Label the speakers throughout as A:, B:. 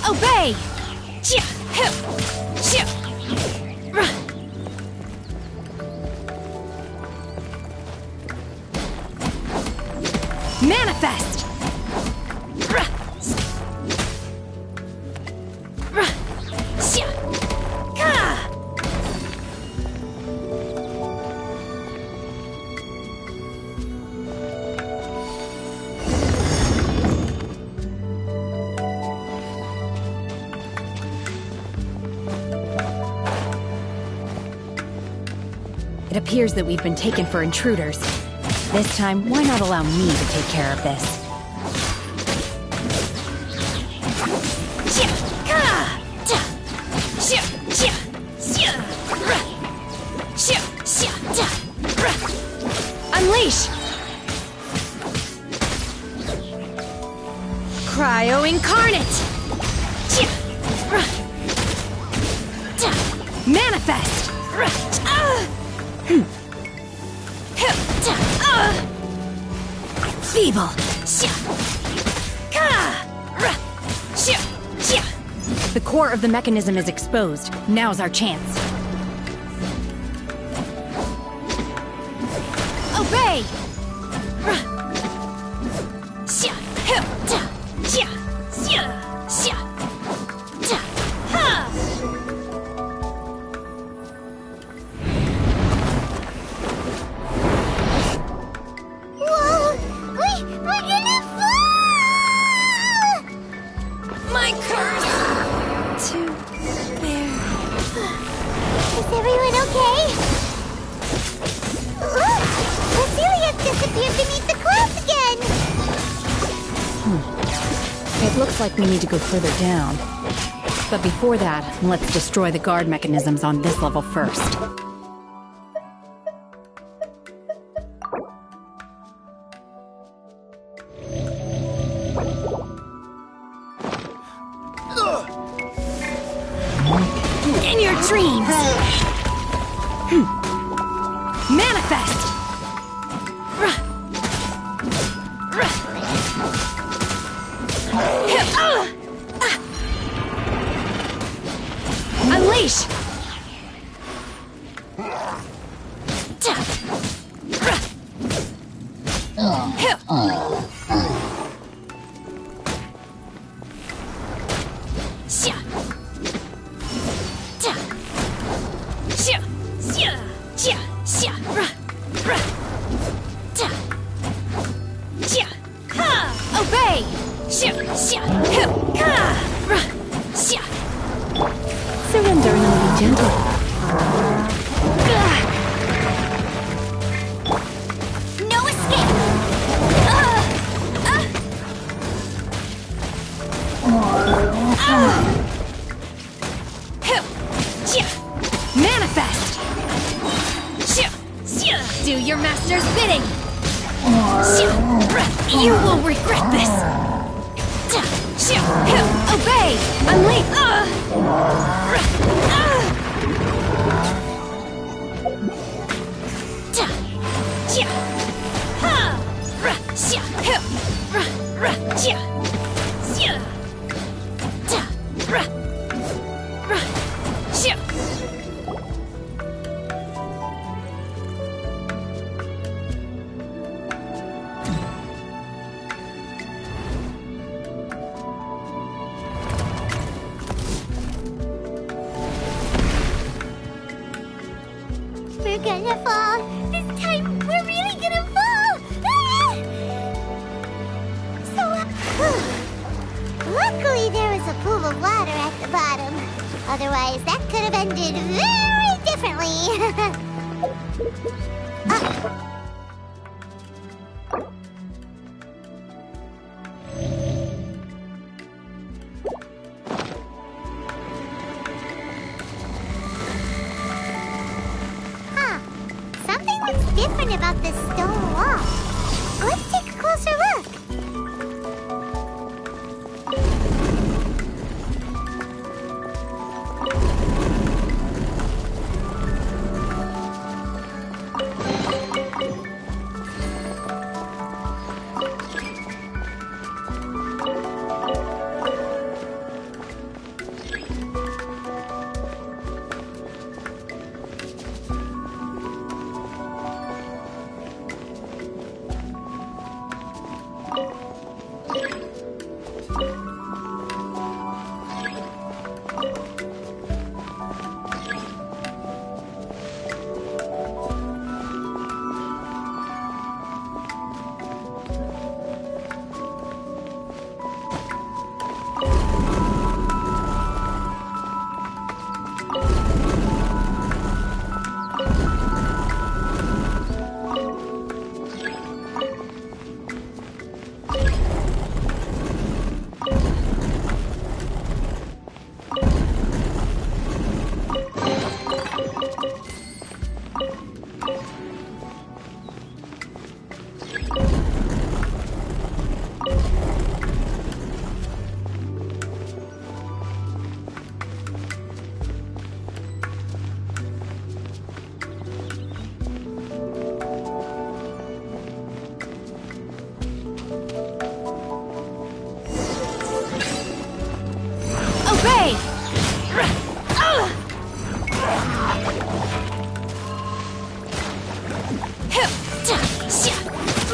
A: Obey! Manifest! It appears that we've been taken for intruders. This time, why not allow me to take care of this? Unleash! Cryo Incarnate! Manifest! Feeble! The core of the mechanism is exposed. Now's our chance. Obey! Like we need to go further down. But before that, let's destroy the guard mechanisms on this level first. In your dreams! Manifest! Unleash! Obey! Surrender and I'll be gentle. No escape! Manifest! Do your master's bidding! You will regret this! Obey! Unleash! We're gonna fall. This time, we're really gonna fall. Luckily, there was a pool of water at the bottom. Otherwise, that could have ended very differently. Something looks different about this stone wall. Let's take a closer look. Obey!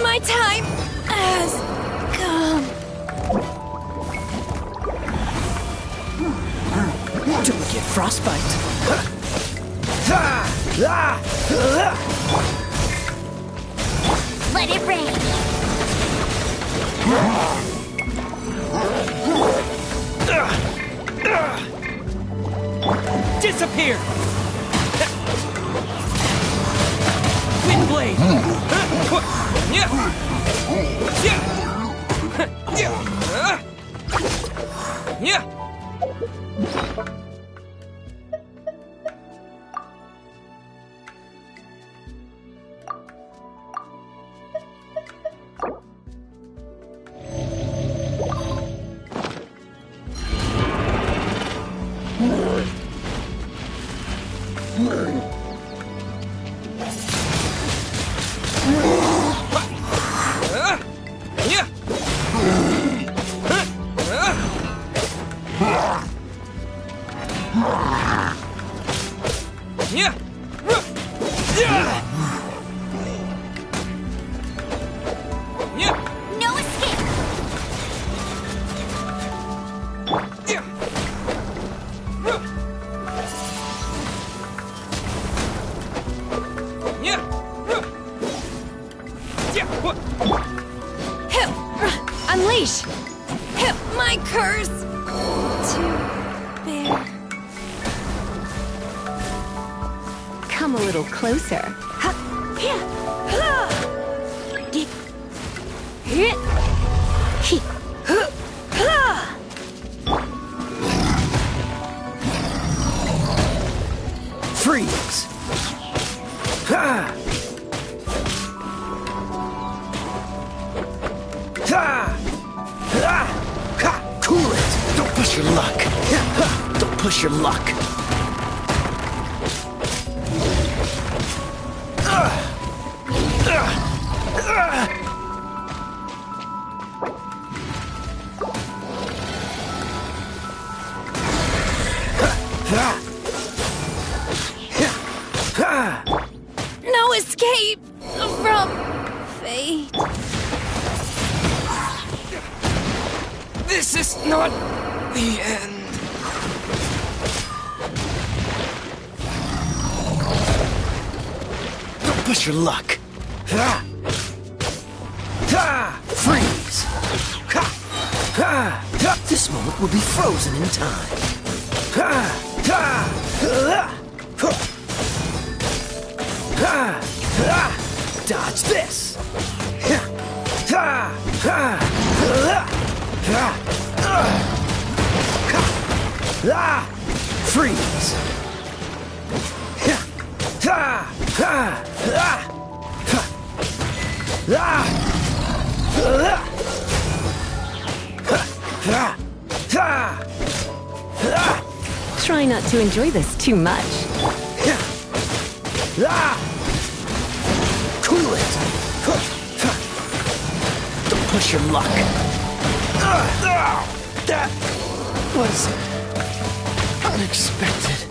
A: My time has come.
B: Don't get frostbite.
C: Let it rain.
B: Disappear! Windblade!
C: No escape.
A: Unleash! My curse! To bear. Come a little closer.
B: Freeze! Ha! Ha! Ha! Ha! Cool it! Don't push your luck! Ha! Don't push your luck!
A: No escape from fate.
B: This is not the end. Don't push your luck. Ha! Ha! Freeze! Ha! Ha! Ha! This moment will be frozen in time. Ha! Ha! Ha! Ha! Ha! Dodge this! Ha! Ha! Ha! Ha! Ha! Freeze! Ha! Ha! Ha! Ha!
A: Try not to enjoy this too much.
B: Cool it! Don't push your luck. That was unexpected.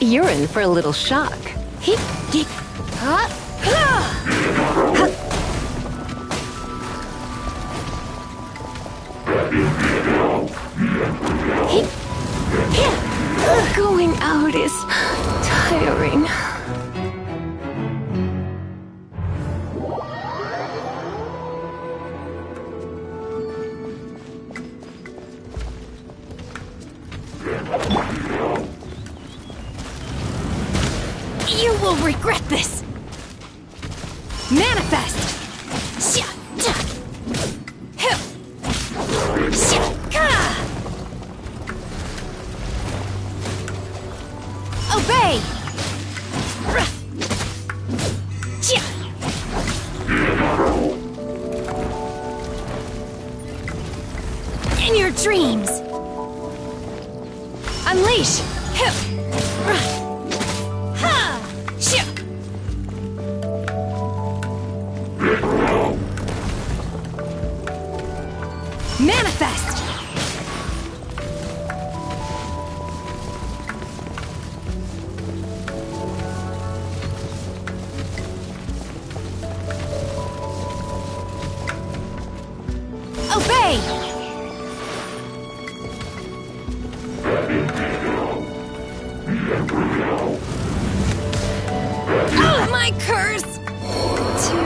C: You're in for a little shock. Going out is tiring.
A: You will regret this! Manifest! Obey! In your dreams! Unleash! Manifest! Obey! My curse! To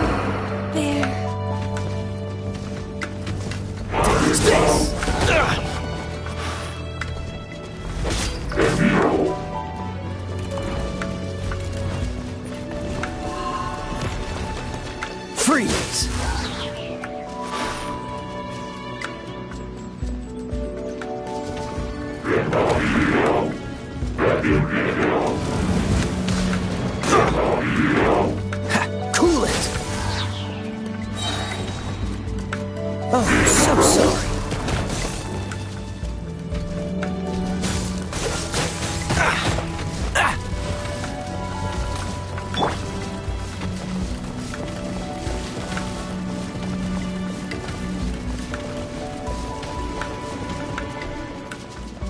A: bear.
B: What's this? Freeze! Cool it! Oh, I'm so sorry.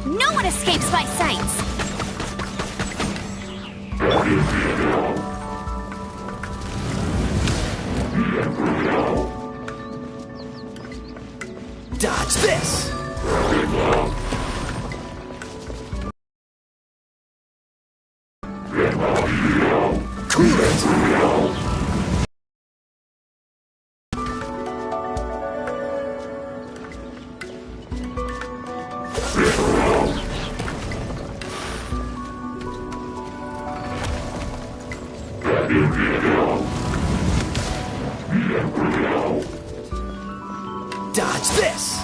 A: No one escapes my sights!
B: Dodge this! Cool it! Dodge this!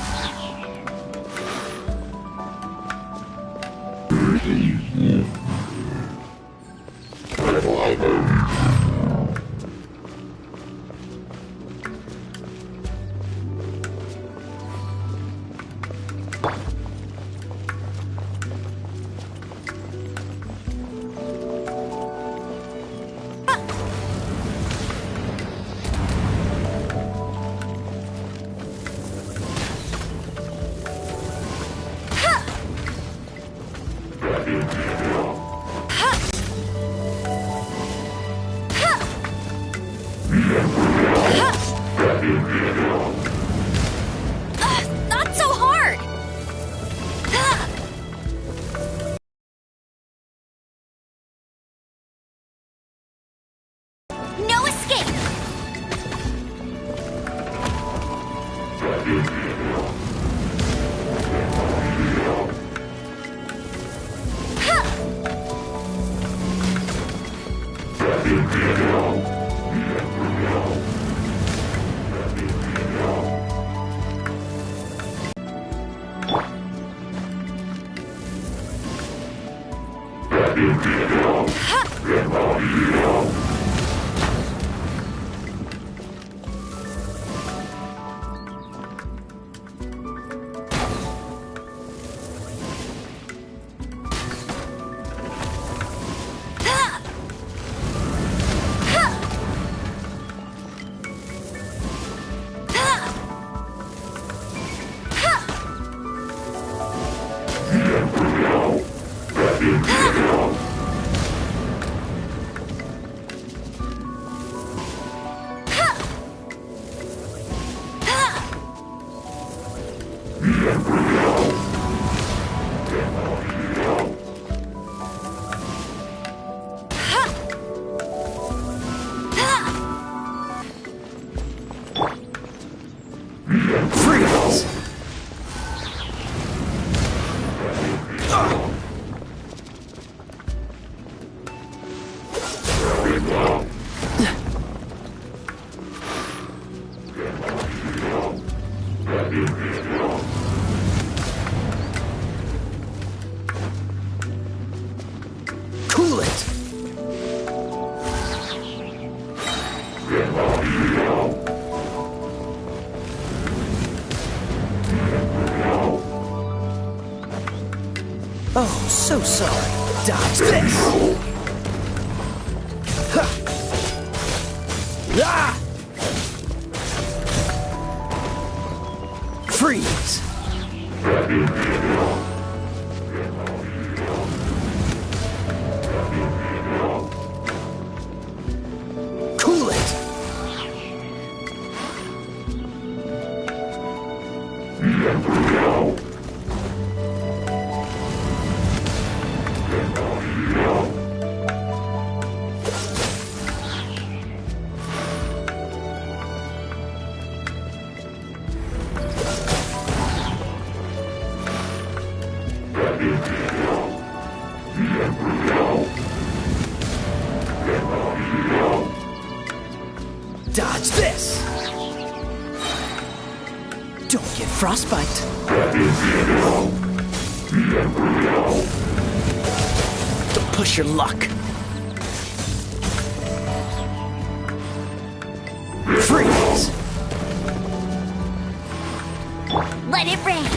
A: Not so hard! No escape!
B: Oh, so sorry. Dodge this! Ha! Ah! Freeze! Cool it! Dodge this! Don't get frostbite. Don't push your luck. Freeze!
C: Let it rain.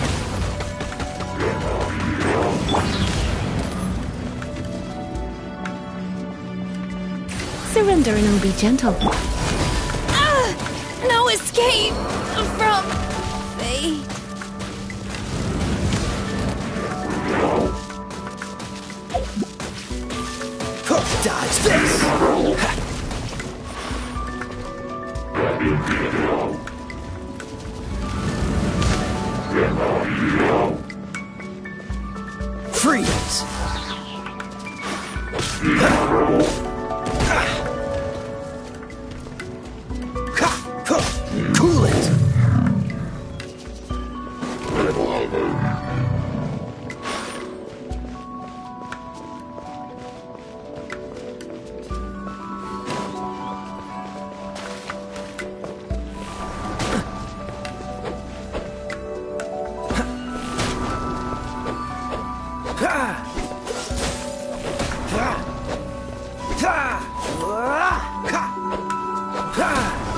C: Surrender and be gentle. No escape from fate.
B: Dodge this! Freeze! Cool it!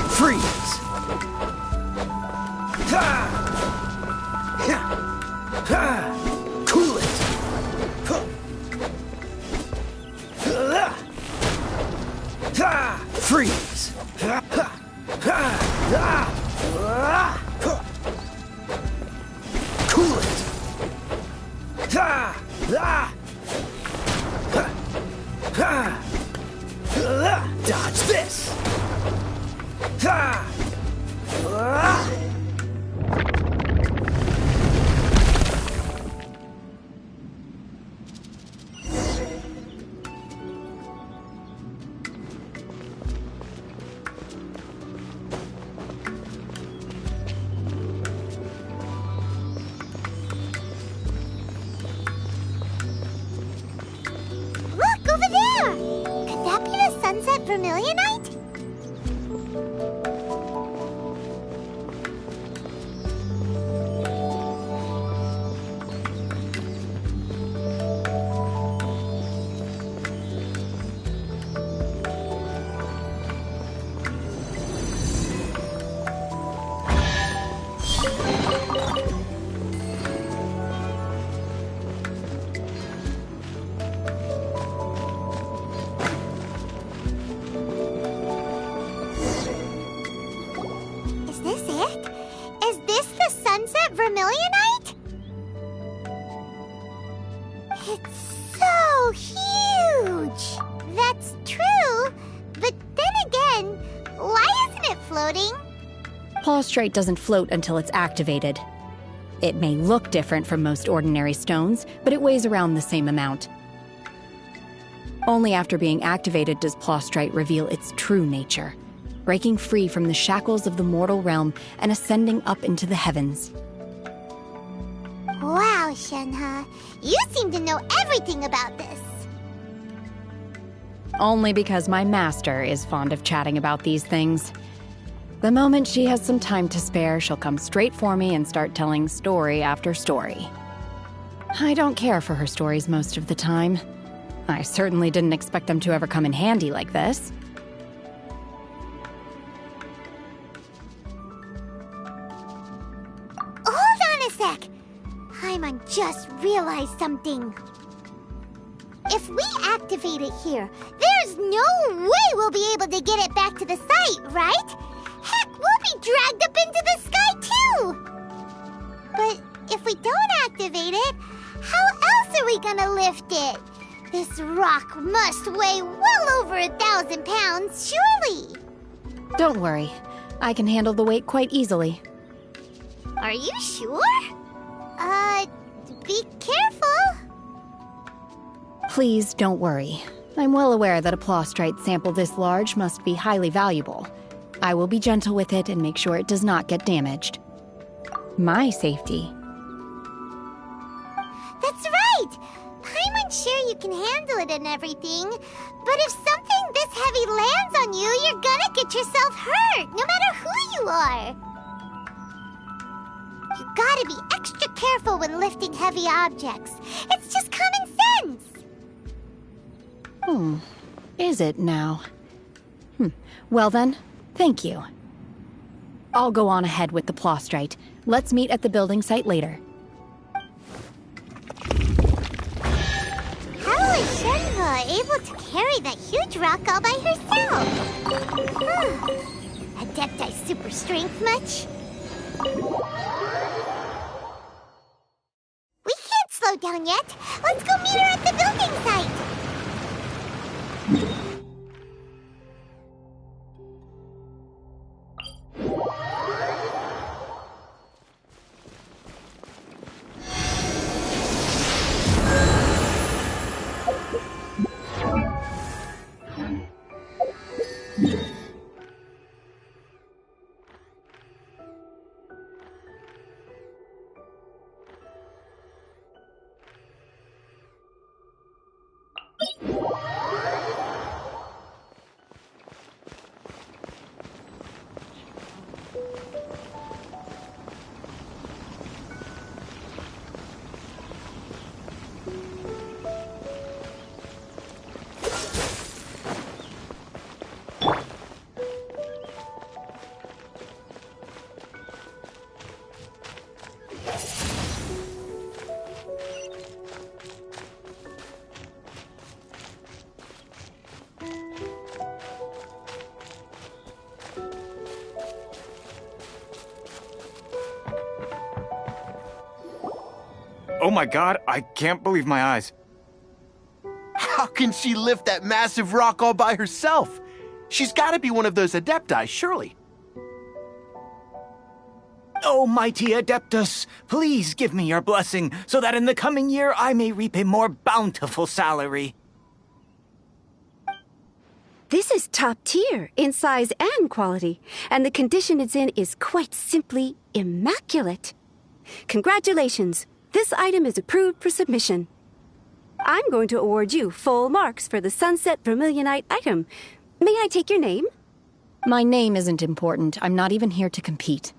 B: Freeze! Cool it! Freeze! Cool it! Dodge this!
D: Look, over there! Could that be the sunset vermilionite? Is this it? Is this the sunset vermilionite? It's so huge! That's true, but then again, why isn't it floating?
A: Plaustrite doesn't float until it's activated. It may look different from most ordinary stones, but it weighs around the same amount. Only after being activated does Plaustrite reveal its true nature, breaking free from the shackles of the mortal realm and ascending up into the heavens.
D: Wow, Shenhe, you seem to know everything about this.
A: Only because my master is fond of chatting about these things. The moment she has some time to spare, she'll come straight for me and start telling story after story. I don't care for her stories most of the time. I certainly didn't expect them to ever come in handy like this.
D: Hold on a sec. I'm Paimon just realized something. If we activate it here, there's no way we'll be able to get it back to the site, right? Heck, we'll be dragged up into the sky too! But if we don't activate it, how else are we gonna lift it? This rock must weigh well over 1,000 pounds, surely!
A: Don't worry. I can handle the weight quite easily.
D: Are you sure? Be careful!
A: Please don't worry. I'm well aware that a Plostrite sample this large must be highly valuable. I will be gentle with it and make sure it does not get damaged. My safety.
D: That's right! Paimon's sure you can handle it and everything, but if something this heavy lands on you, you're gonna get yourself hurt, no matter who you are! You gotta be extra careful when lifting heavy objects. It's just common sense!
A: Is it now? Well then, thank you. I'll go on ahead with the Plostrite. Let's meet at the building site later.
D: How is Shenhe able to carry that huge rock all by herself? Adepti super strength much? We can't slow down yet. Let's go meet her at the building site.
E: Oh my god, I can't believe my eyes.
F: How can she lift that massive rock all by herself? She's got to be one of those Adepti, surely.
B: Oh, mighty Adeptus, please give me your blessing so that in the coming year I may reap a more bountiful salary.
G: This is top tier in size and quality, and the condition it's in is quite simply immaculate. Congratulations! This item is approved for submission. I'm going to award you full marks for the Sunset Vermilionite item. May I take your name?
A: My name isn't important. I'm not even here to compete.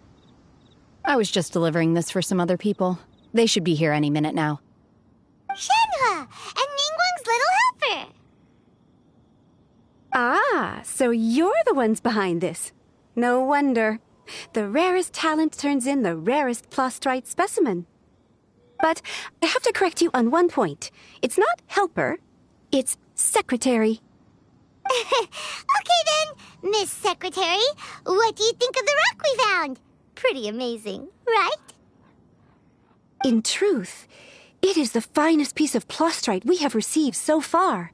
A: I was just delivering this for some other people. They should be here any minute now.
D: Shenhe! And Ningguang's little helper!
G: Ah, so you're the ones behind this. No wonder. The rarest talent turns in the rarest Plostrite specimen. But I have to correct you on one point. It's not helper, it's secretary.
D: Okay then, Miss Secretary, what do you think of the rock we found? Pretty amazing, right?
G: In truth, it is the finest piece of Plostrite we have received so far.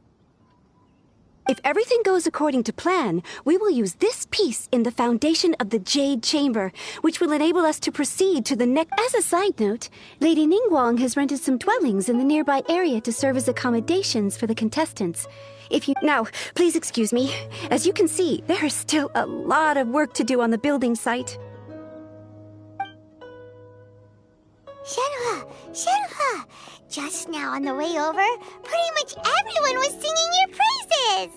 G: If everything goes according to plan, we will use this piece in the foundation of the Jade Chamber, which will enable us to proceed to the next... As a side note, Lady Ningguang has rented some dwellings in the nearby area to serve as accommodations for the contestants. Now, please excuse me. As you can see, there is still a lot of work to do on the building site.
D: Shenhe! Just now on the way over, pretty much everyone was singing your praises!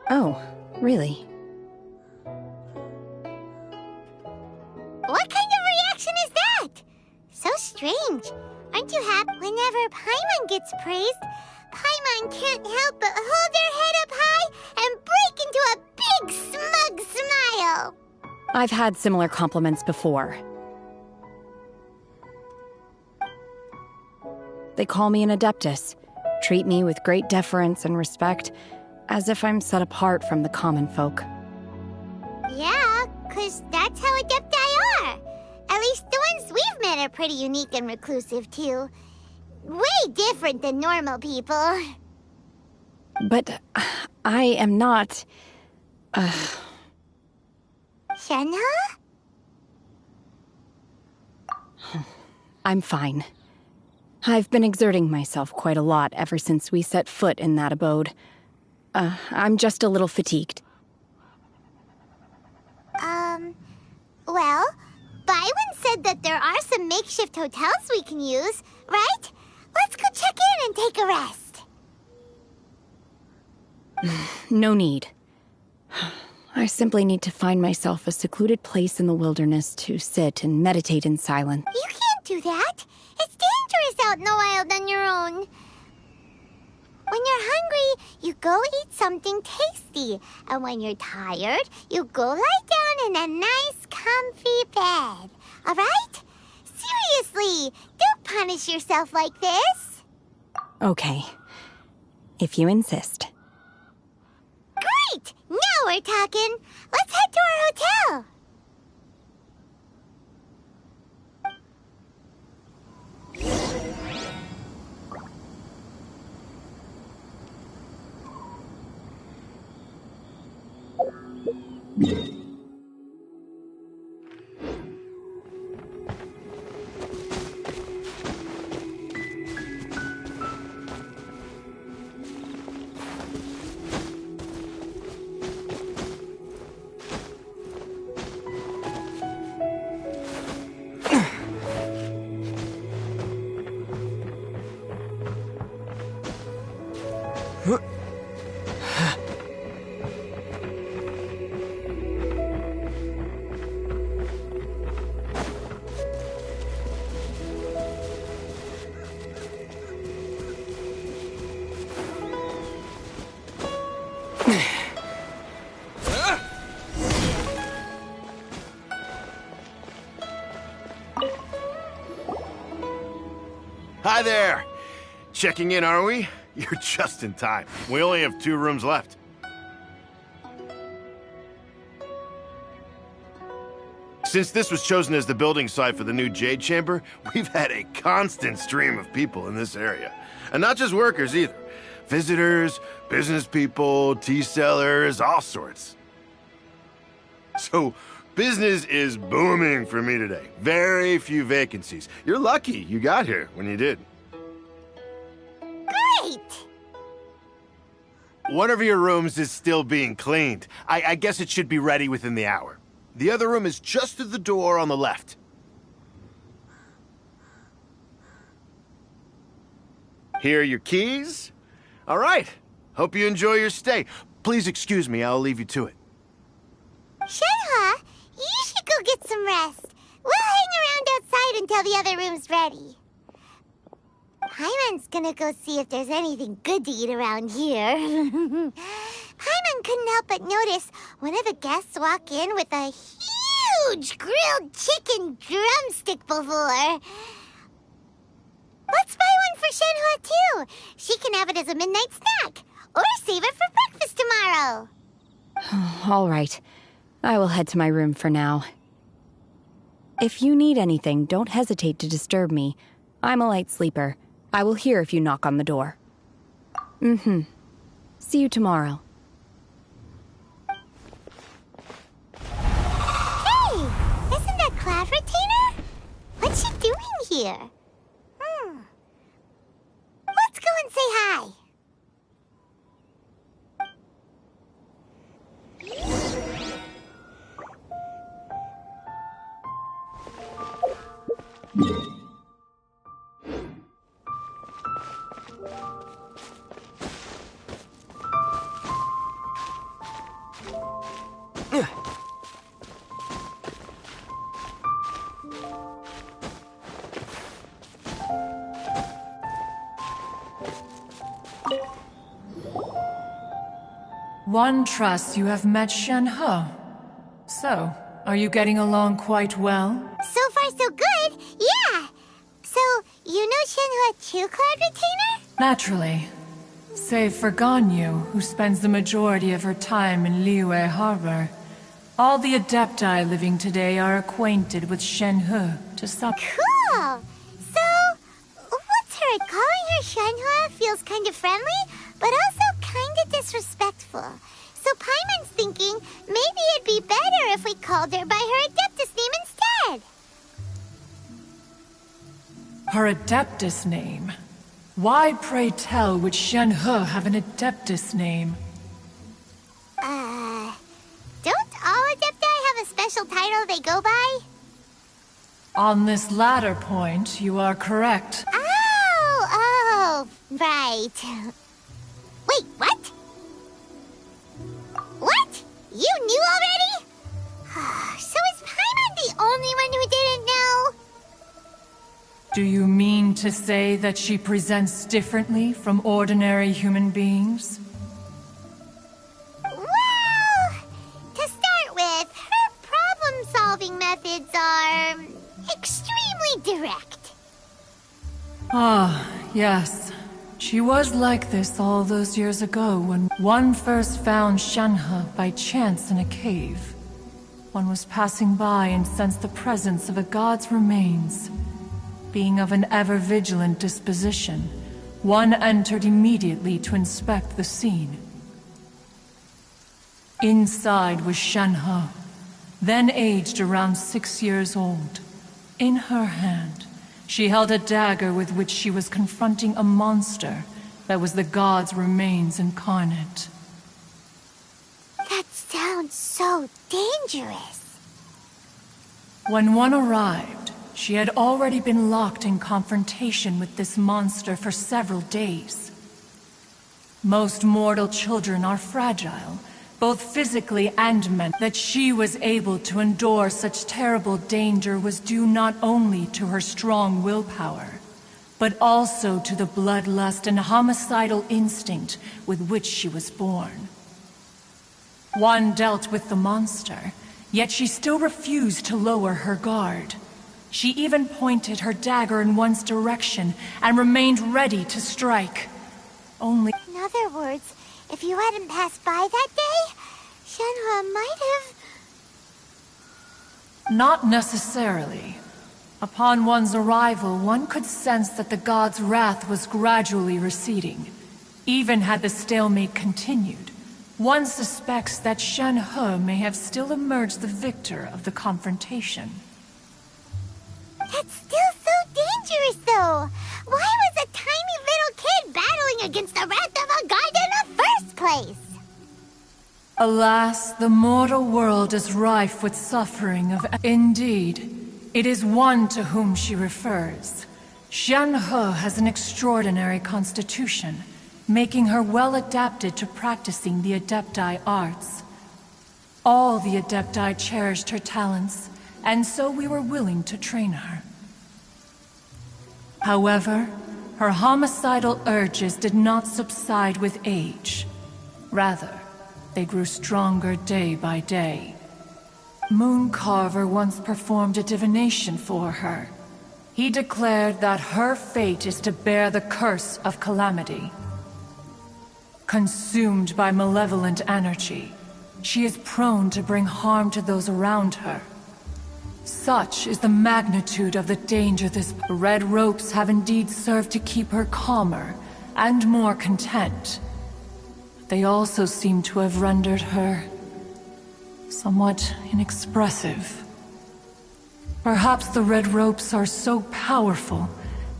A: Oh, really?
D: What kind of reaction is that? So strange. Aren't you happy? Whenever Paimon gets praised, Paimon can't help but hold her head up high and break into a big smug smile.
A: I've had similar compliments before. They call me an adeptus, treat me with great deference and respect, as if I'm set apart from the common folk.
D: Yeah, 'cause that's how adepti are. At least the ones we've met are pretty unique and reclusive, too. Way different than normal people.
A: But I am not...
D: Shenhe?
A: I'm fine. I've been exerting myself quite a lot ever since we set foot in that abode. I'm just a little fatigued.
D: Well, Byron said that there are some makeshift hotels we can use, right? Let's go check in and take a rest.
A: No need. I simply need to find myself a secluded place in the wilderness to sit and meditate in silence.
D: You can't do that. It's dangerous out in the wild on your own. When you're hungry, you go eat something tasty. And when you're tired, you go lie down in a nice, comfy bed. All right? Seriously, don't punish yourself like this.
A: Okay. If you insist.
D: Great! Now we're talking. Let's head to our hotel.
F: Hi there! Checking in, are we? You're just in time. We only have 2 rooms left. Since this was chosen as the building site for the new Jade Chamber, we've had a constant stream of people in this area. And not just workers either. Visitors, business people, tea sellers, all sorts. So, business is booming for me today. Very few vacancies. You're lucky you got here when you did.
D: Great!
F: One of your rooms is still being cleaned. I guess it should be ready within the hour. The other room is just at the door on the left. Here are your keys. All right. Hope you enjoy your stay. Please excuse me, I'll leave you to it.
D: Shenhe, you should go get some rest. We'll hang around outside until the other room's ready. Paimon's gonna go see if there's anything good to eat around here. Paimon couldn't help but notice one of the guests walk in with a huge grilled chicken drumstick before. Let's buy one for Shenhe, too. She can have it as a midnight snack. Or save it for breakfast tomorrow.
A: All right. I will head to my room for now. If you need anything, don't hesitate to disturb me. I'm a light sleeper. I will hear if you knock on the door. See you tomorrow.
D: Hey! Isn't that Cloud Retainer? What's she doing here? Let's go and say hi.
H: One trusts you have met Shenhe. So, are you getting along quite well?
D: So far, so good. Yeah. So, You know Shenhua too, Cloud Retainer?
H: Naturally. Save for Ganyu, who spends the majority of her time in Liyue Harbor. All the Adepti living today are acquainted with Shenhe to some...
D: Cool! So, what's her? Calling her Shenhua feels kind of friendly, but also kind of disrespectful. So Paimon's thinking maybe it'd be better if we called her by her Adeptus name instead.
H: Her Adeptus name? Why, pray tell, would Shenhe have an Adeptus name?
D: Don't all Adepti have a special title they go by?
H: On this latter point, you are correct.
D: Oh, right. Wait, what? What? You knew already? So is Paimon the only one who didn't know?
H: Do you mean to say that she presents differently from ordinary human beings?
D: Well, to start with, her problem-solving methods are extremely direct.
H: Ah, yes. She was like this all those years ago when one first found Shenhe by chance in a cave. One was passing by and sensed the presence of a god's remains. Being of an ever-vigilant disposition, one entered immediately to inspect the scene. Inside was Shenhe, then aged around 6 years old. In her hand, she held a dagger with which she was confronting a monster that was the god's remains incarnate.
D: That sounds so dangerous.
H: When one arrived, she had already been locked in confrontation with this monster for several days. Most mortal children are fragile, both physically and mentally. That she was able to endure such terrible danger was due not only to her strong willpower, but also to the bloodlust and homicidal instinct with which she was born. One dealt with the monster, yet she still refused to lower her guard. She even pointed her dagger in one's direction and remained ready to strike. Only...
D: In other words, if you hadn't passed by that day, Shenhua might have...
H: Not necessarily. Upon one's arrival, one could sense that the god's wrath was gradually receding. Even had the stalemate continued, one suspects that Shenhe may have still emerged the victor of the confrontation.
D: That's still so dangerous, though. Why was a tiny little kid battling against the wrath of a god in the first place?
H: Alas, the mortal world is rife with suffering of... Indeed, it is one to whom she refers. Shenhe has an extraordinary constitution, making her well adapted to practicing the Adepti arts. All the Adepti cherished her talents, and so we were willing to train her. However, her homicidal urges did not subside with age. Rather, they grew stronger day by day. Mooncarver once performed a divination for her. He declared that her fate is to bear the curse of calamity. Consumed by malevolent energy, she is prone to bring harm to those around her. Such is the magnitude of the danger this... Red ropes have indeed served to keep her calmer and more content. They also seem to have rendered her somewhat inexpressive. Perhaps the red ropes are so powerful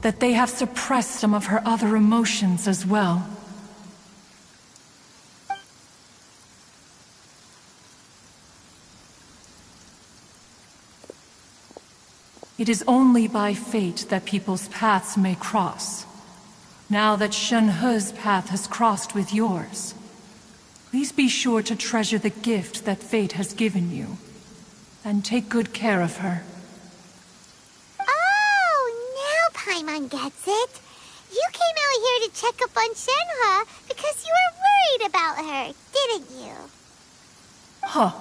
H: that they have suppressed some of her other emotions as well. It is only by fate that people's paths may cross. Now that Shenhe's path has crossed with yours, please be sure to treasure the gift that fate has given you, and take good care of her.
D: Oh, now Paimon gets it. You came out here to check up on Shenhe because you were worried about her, didn't you?
H: Huh.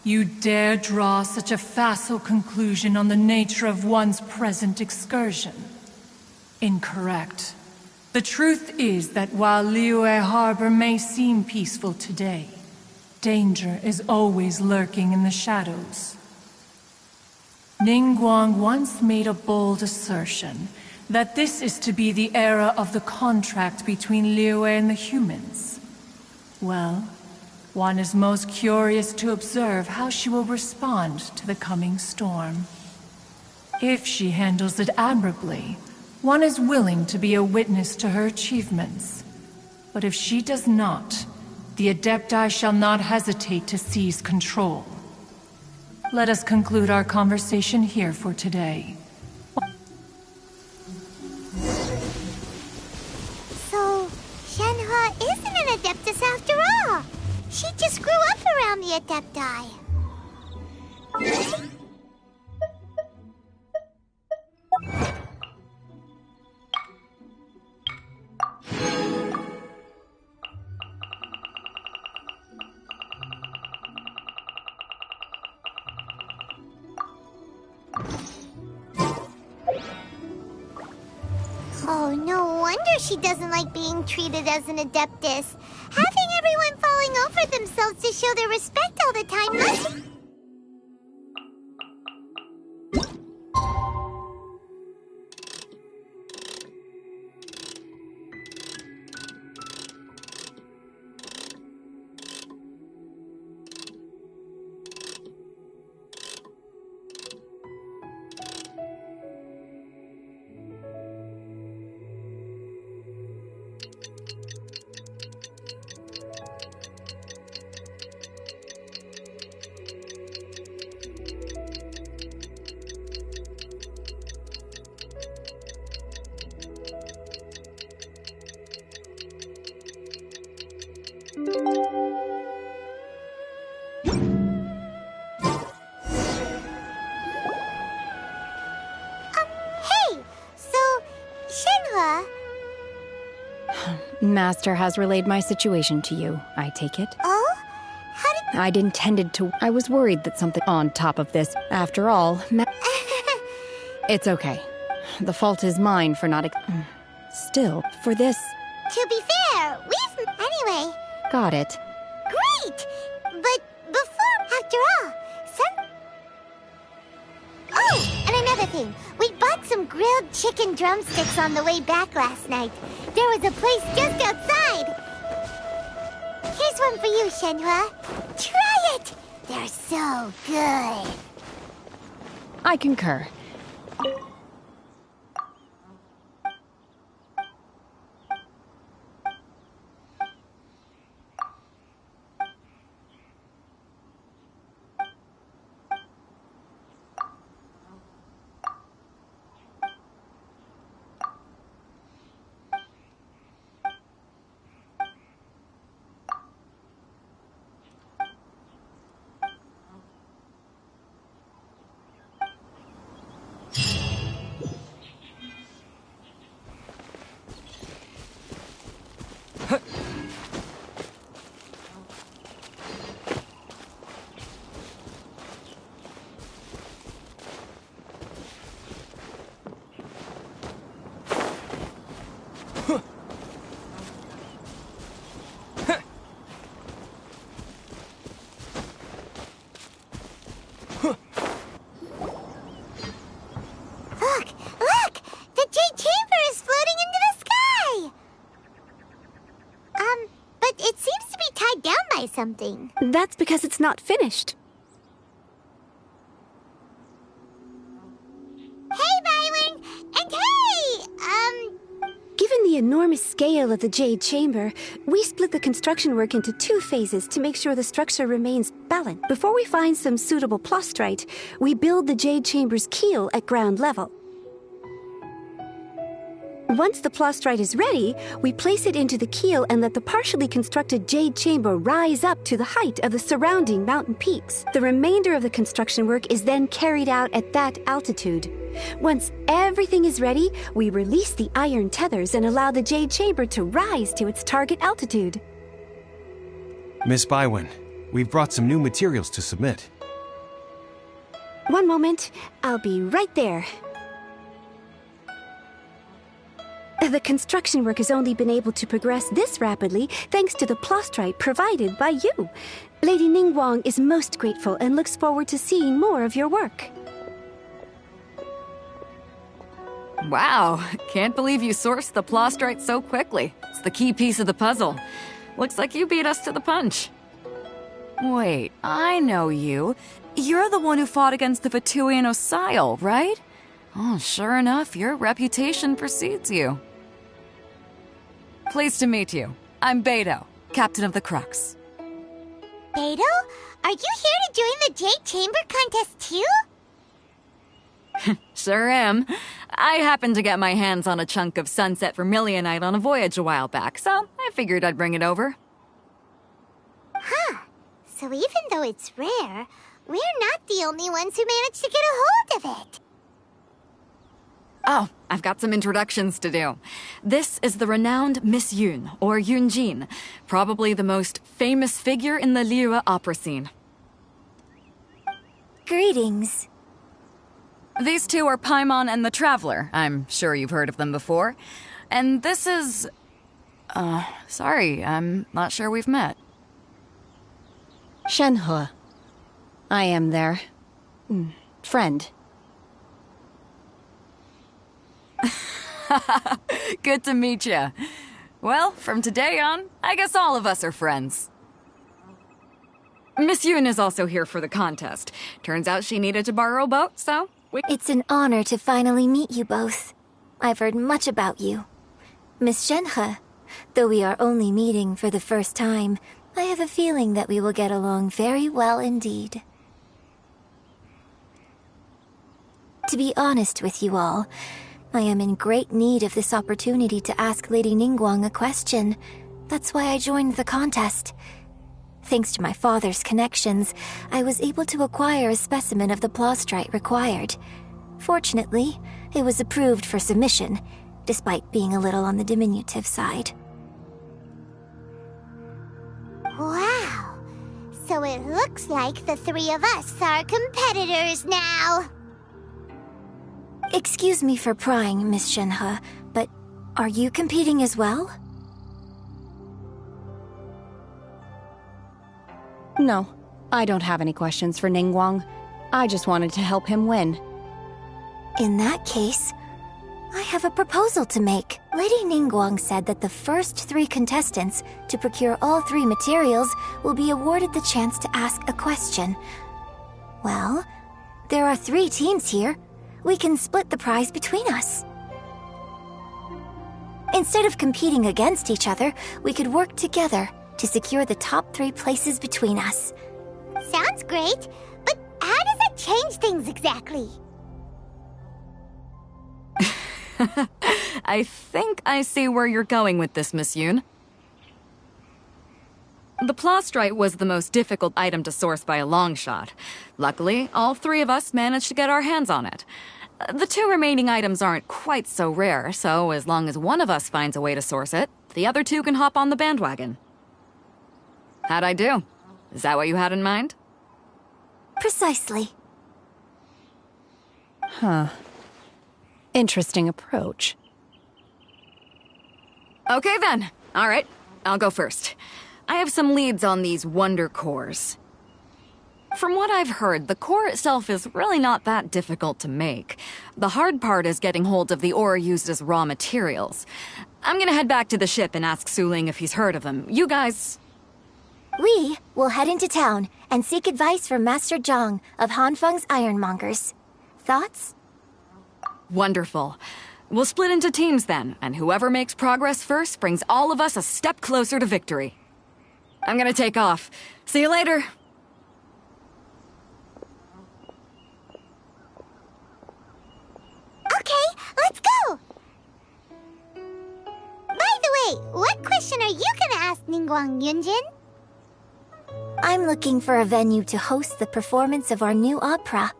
H: You dare draw such a facile conclusion on the nature of one's present excursion? Incorrect. The truth is that while Liyue Harbor may seem peaceful today, danger is always lurking in the shadows. Ningguang once made a bold assertion that this is to be the era of the contract between Liyue and the humans. Well, one is most curious to observe how she will respond to the coming storm. If she handles it admirably, one is willing to be a witness to her achievements. But if she does not, the Adepti shall not hesitate to seize control. Let us conclude our conversation here for today.
D: So, Shenhua isn't an Adeptus after all. She just grew up around the Adepti. Oh, no wonder she doesn't like being treated as an Adeptus. Having everyone falling over themselves to show their respect all the time must... Hey! So, Shenhua...
A: Master has relayed my situation to you, I take it.
D: Oh? How did...
A: I'd intended to... I was worried that something on top of this. After all, It's okay. The fault is mine for not... Still, for this...
D: To be fair, we've... Anyway...
A: Got it.
D: Great! But before... After all, Oh, and another thing. We bought some grilled chicken drumsticks on the way back last night. There was a place just outside. Here's one for you, Shenhua. Try it! They're so good.
A: I concur.
D: Something.
G: That's because it's not finished.
D: Hey, Byron! And hey,
G: Given the enormous scale of the Jade Chamber, we split the construction work into 2 phases to make sure the structure remains balanced. Before we find some suitable plastrite, we build the Jade Chamber's keel at ground level. Once the plastrite is ready, we place it into the keel and let the partially constructed Jade Chamber rise up to the height of the surrounding mountain peaks. The remainder of the construction work is then carried out at that altitude. Once everything is ready, we release the iron tethers and allow the Jade Chamber to rise to its target altitude.
E: Miss Bywin, we've brought some new materials to submit.
G: One moment, I'll be right there. The construction work has only been able to progress this rapidly thanks to the plastrite provided by you. Lady Ningguang is most grateful and looks forward to seeing more of your work.
I: Wow, can't believe you sourced the plastrite so quickly. It's the key piece of the puzzle. Looks like you beat us to the punch. Wait, I know you. You're the one who fought against the Fatuian Osile, right? Oh, sure enough, your reputation precedes you. Pleased to meet you. I'm Beidou, Captain of the Crux.
D: Beidou? Are you here to join the Jade Chamber contest too?
I: Sure am. I happened to get my hands on a chunk of sunset vermilionite on a voyage a while back, so I figured I'd bring it over.
D: Huh. So even though it's rare, we're not the only ones who managed to get a hold of it.
I: Oh, I've got some introductions to do. This is the renowned Miss Yun, or Yunjin, probably the most famous figure in the Liyue opera scene.
C: Greetings.
I: These two are Paimon and the Traveler. I'm sure you've heard of them before. And this is... sorry, I'm not sure we've met.
A: Shenhe. I am their... friend.
I: Good to meet you. Well, from today on, I guess all of us are friends. Miss Yun is also here for the contest. Turns out she needed to borrow a boat, so...
C: It's an honor to finally meet you both. I've heard much about you. Miss Shenhe, though we are only meeting for the first time, I have a feeling that we will get along very well indeed. To be honest with you all, I am in great need of this opportunity to ask Lady Ningguang a question. That's why I joined the contest. Thanks to my father's connections, I was able to acquire a specimen of the plastrite required. Fortunately, it was approved for submission, despite being a little on the diminutive side.
D: Wow. So it looks like the three of us are competitors now.
C: Excuse me for prying, Miss Shenhe, but are you competing as well?
A: No, I don't have any questions for Ningguang. I just wanted to help him win.
C: In that case, I have a proposal to make. Lady Ningguang said that the first 3 contestants to procure all 3 materials will be awarded the chance to ask a question. Well, there are 3 teams here. We can split the prize between us. Instead of competing against each other, we could work together to secure the top 3 places between us.
D: Sounds great, but how does it change things exactly?
I: I think I see where you're going with this, Miss Yun. The plastrite was the most difficult item to source by a long shot. Luckily, all 3 of us managed to get our hands on it. The 2 remaining items aren't quite so rare, so as long as one of us finds a way to source it, the other 2 can hop on the bandwagon. How'd I do? Is that what you had in mind?
C: Precisely.
A: Huh. Interesting approach.
I: Okay then. All right, I'll go first. I have some leads on these wonder cores. From what I've heard, the core itself is really not that difficult to make. The hard part is getting hold of the ore used as raw materials. I'm gonna head back to the ship and ask Su Ling if he's heard of them. You guys...
C: We will head into town and seek advice from Master Zhang of Hanfeng's Ironmongers. Thoughts?
I: Wonderful. We'll split into teams then, and whoever makes progress first brings all of us a step closer to victory. I'm gonna take off. See you later.
D: Okay, let's go! By the way, what question are you gonna ask Ningguang, Yunjin?
C: I'm looking for a venue to host the performance of our new opera.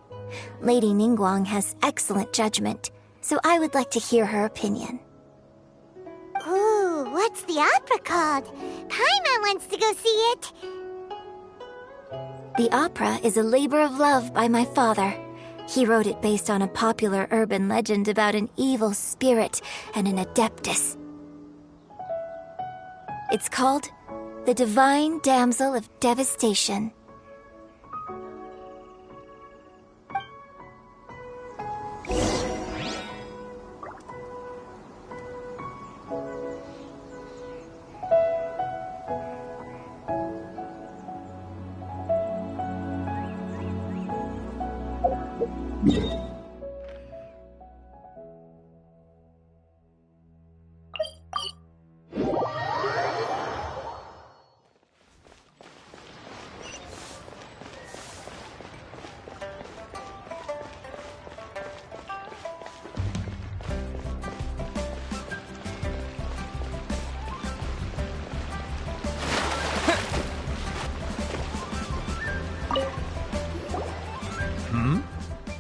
C: Lady Ningguang has excellent judgment, so I would like to hear her opinion.
D: Ooh, what's the opera called? Paimon wants to go see it.
C: The opera is a labor of love by my father. He wrote it based on a popular urban legend about an evil spirit and an adeptus. It's called The Divine Damsel of Devastation.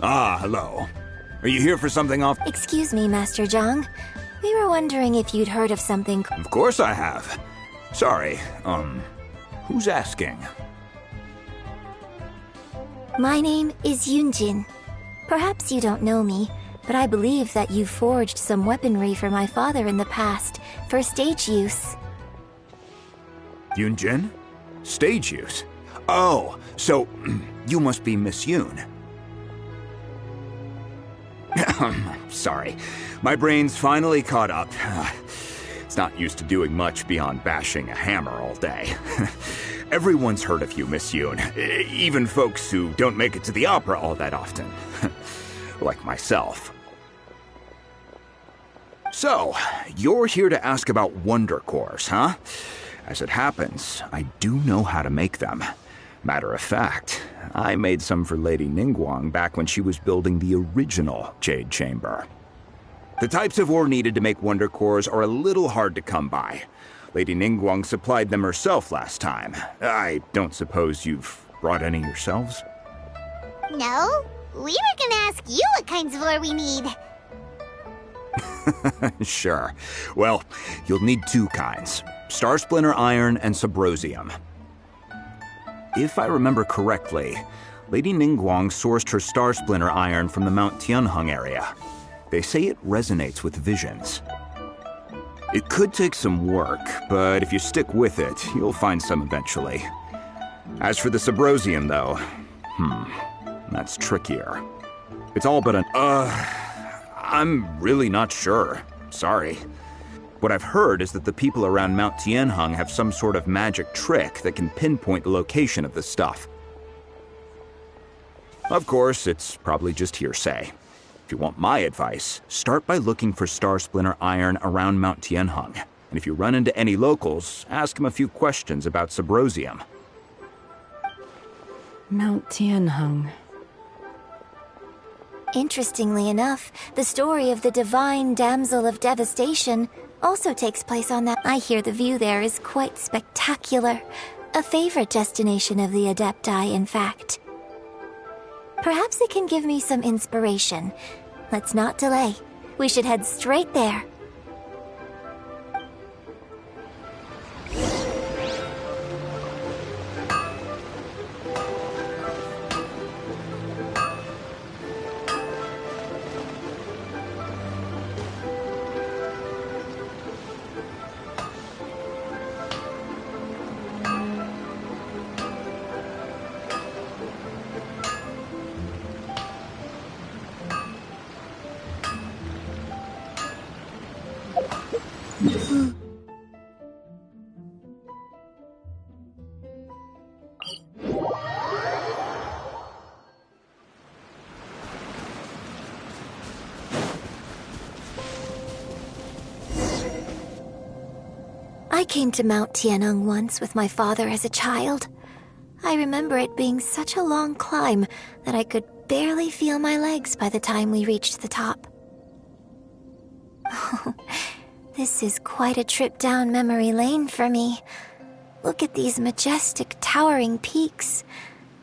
J: Ah, hello. Are you here for something off?
C: Excuse me, Master Zhang. We were wondering if you'd heard of something.
J: Of course I have. Sorry, who's asking?
C: My name is Yunjin. Perhaps you don't know me, but I believe that you forged some weaponry for my father in the past, for stage use.
J: Yunjin? Stage use? Oh, so you must be Miss Yoon. Sorry. My brain's finally caught up. It's not used to doing much beyond bashing a hammer all day. Everyone's heard of you, Miss Yoon. Even folks who don't make it to the opera all that often. Like myself. So, you're here to ask about Wonder Cores, huh? As it happens, I do know how to make them. Matter of fact, I made some for Lady Ningguang back when she was building the original Jade Chamber. The types of ore needed to make Wonder Cores are a little hard to come by. Lady Ningguang supplied them herself last time. I don't suppose you've brought any yourselves?
D: No, we were gonna ask you what kinds of ore we need.
J: Sure. Well, you'll need two kinds. Star Splinter Iron and Subrosium. If I remember correctly, Lady Ningguang sourced her Star Splinter Iron from the Mount Tianheng area. They say it resonates with visions. It could take some work, but if you stick with it, you'll find some eventually. As for the Subrosium, though, that's trickier. It's all but an, I'm really not sure. Sorry. What I've heard is that the people around Mount Tianheng have some sort of magic trick that can pinpoint the location of the stuff. Of course, it's probably just hearsay. If you want my advice, start by looking for Star Splinter Iron around Mount Tianheng. And if you run into any locals, ask them a few questions about Subrosium.
A: Mount Tianheng.
C: Interestingly enough, the story of the Divine Damsel of Devastation also takes place on that. I hear the view there is quite spectacular. A favorite destination of the Adepti, in fact. Perhaps it can give me some inspiration. Let's not delay. We should head straight there. I came to Mount Tianheng once with my father as a child. I remember it being such a long climb that I could barely feel my legs by the time we reached the top. This is quite a trip down memory lane for me. Look at these majestic towering peaks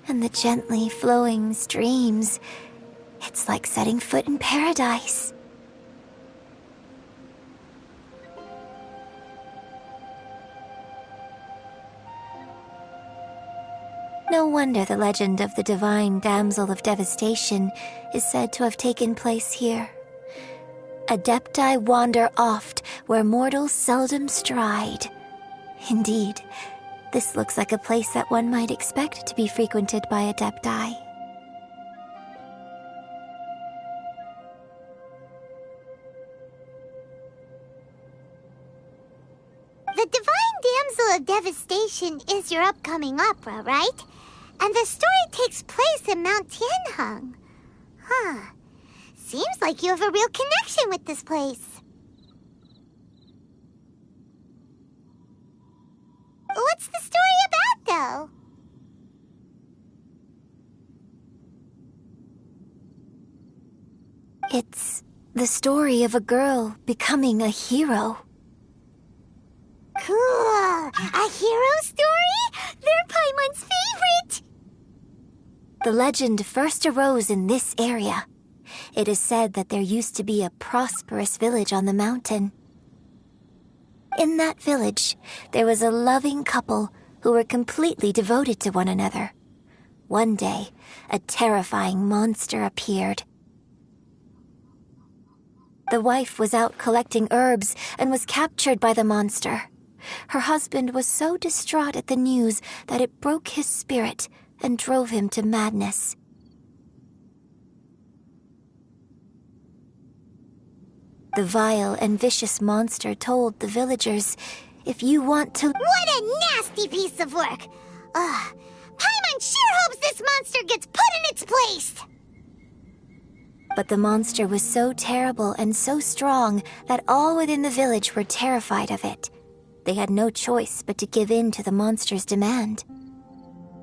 C: and the gently flowing streams. It's like setting foot in paradise. No wonder the legend of the divine damsel of devastation is said to have taken place here. Adepti wander oft where mortals seldom stride. Indeed, this looks like a place that one might expect to be frequented by Adepti.
D: The Divine Damsel of Devastation is your upcoming opera, right? And the story takes place in Mount Tianheng. Huh. Seems like you have a real connection with this place. What's the story about, though?
C: It's the story of a girl becoming a hero.
D: Cool! A hero story? They're Paimon's favorite!
C: The legend first arose in this area. It is said that there used to be a prosperous village on the mountain. In that village, there was a loving couple who were completely devoted to one another. One day, a terrifying monster appeared. The wife was out collecting herbs and was captured by the monster. Her husband was so distraught at the news that it broke his spirit and drove him to madness. The vile and vicious monster told the villagers, if you want to—
D: What a nasty piece of work! Ugh. Paimon sure hopes this monster gets put in its place!
C: But the monster was so terrible and so strong that all within the village were terrified of it. They had no choice but to give in to the monster's demand.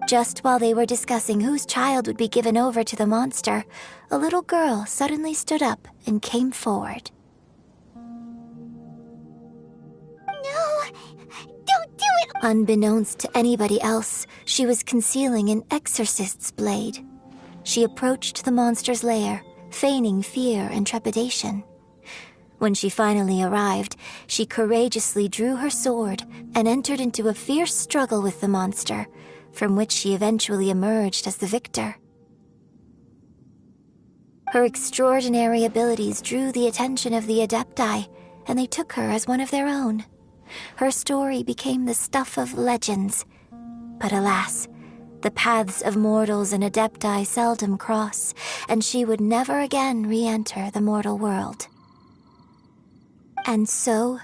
C: Just while they were discussing whose child would be given over to the monster, a little girl suddenly stood up and came forward.
D: No! Don't do it!
C: Unbeknownst to anybody else, she was concealing an exorcist's blade. She approached the monster's lair, feigning fear and trepidation. When she finally arrived, she courageously drew her sword and entered into a fierce struggle with the monster, from which she eventually emerged as the victor. Her extraordinary abilities drew the attention of the Adepti, and they took her as one of their own. Her story became the stuff of legends. But alas, the paths of mortals and Adepti seldom cross, and she would never again re-enter the mortal world. And so,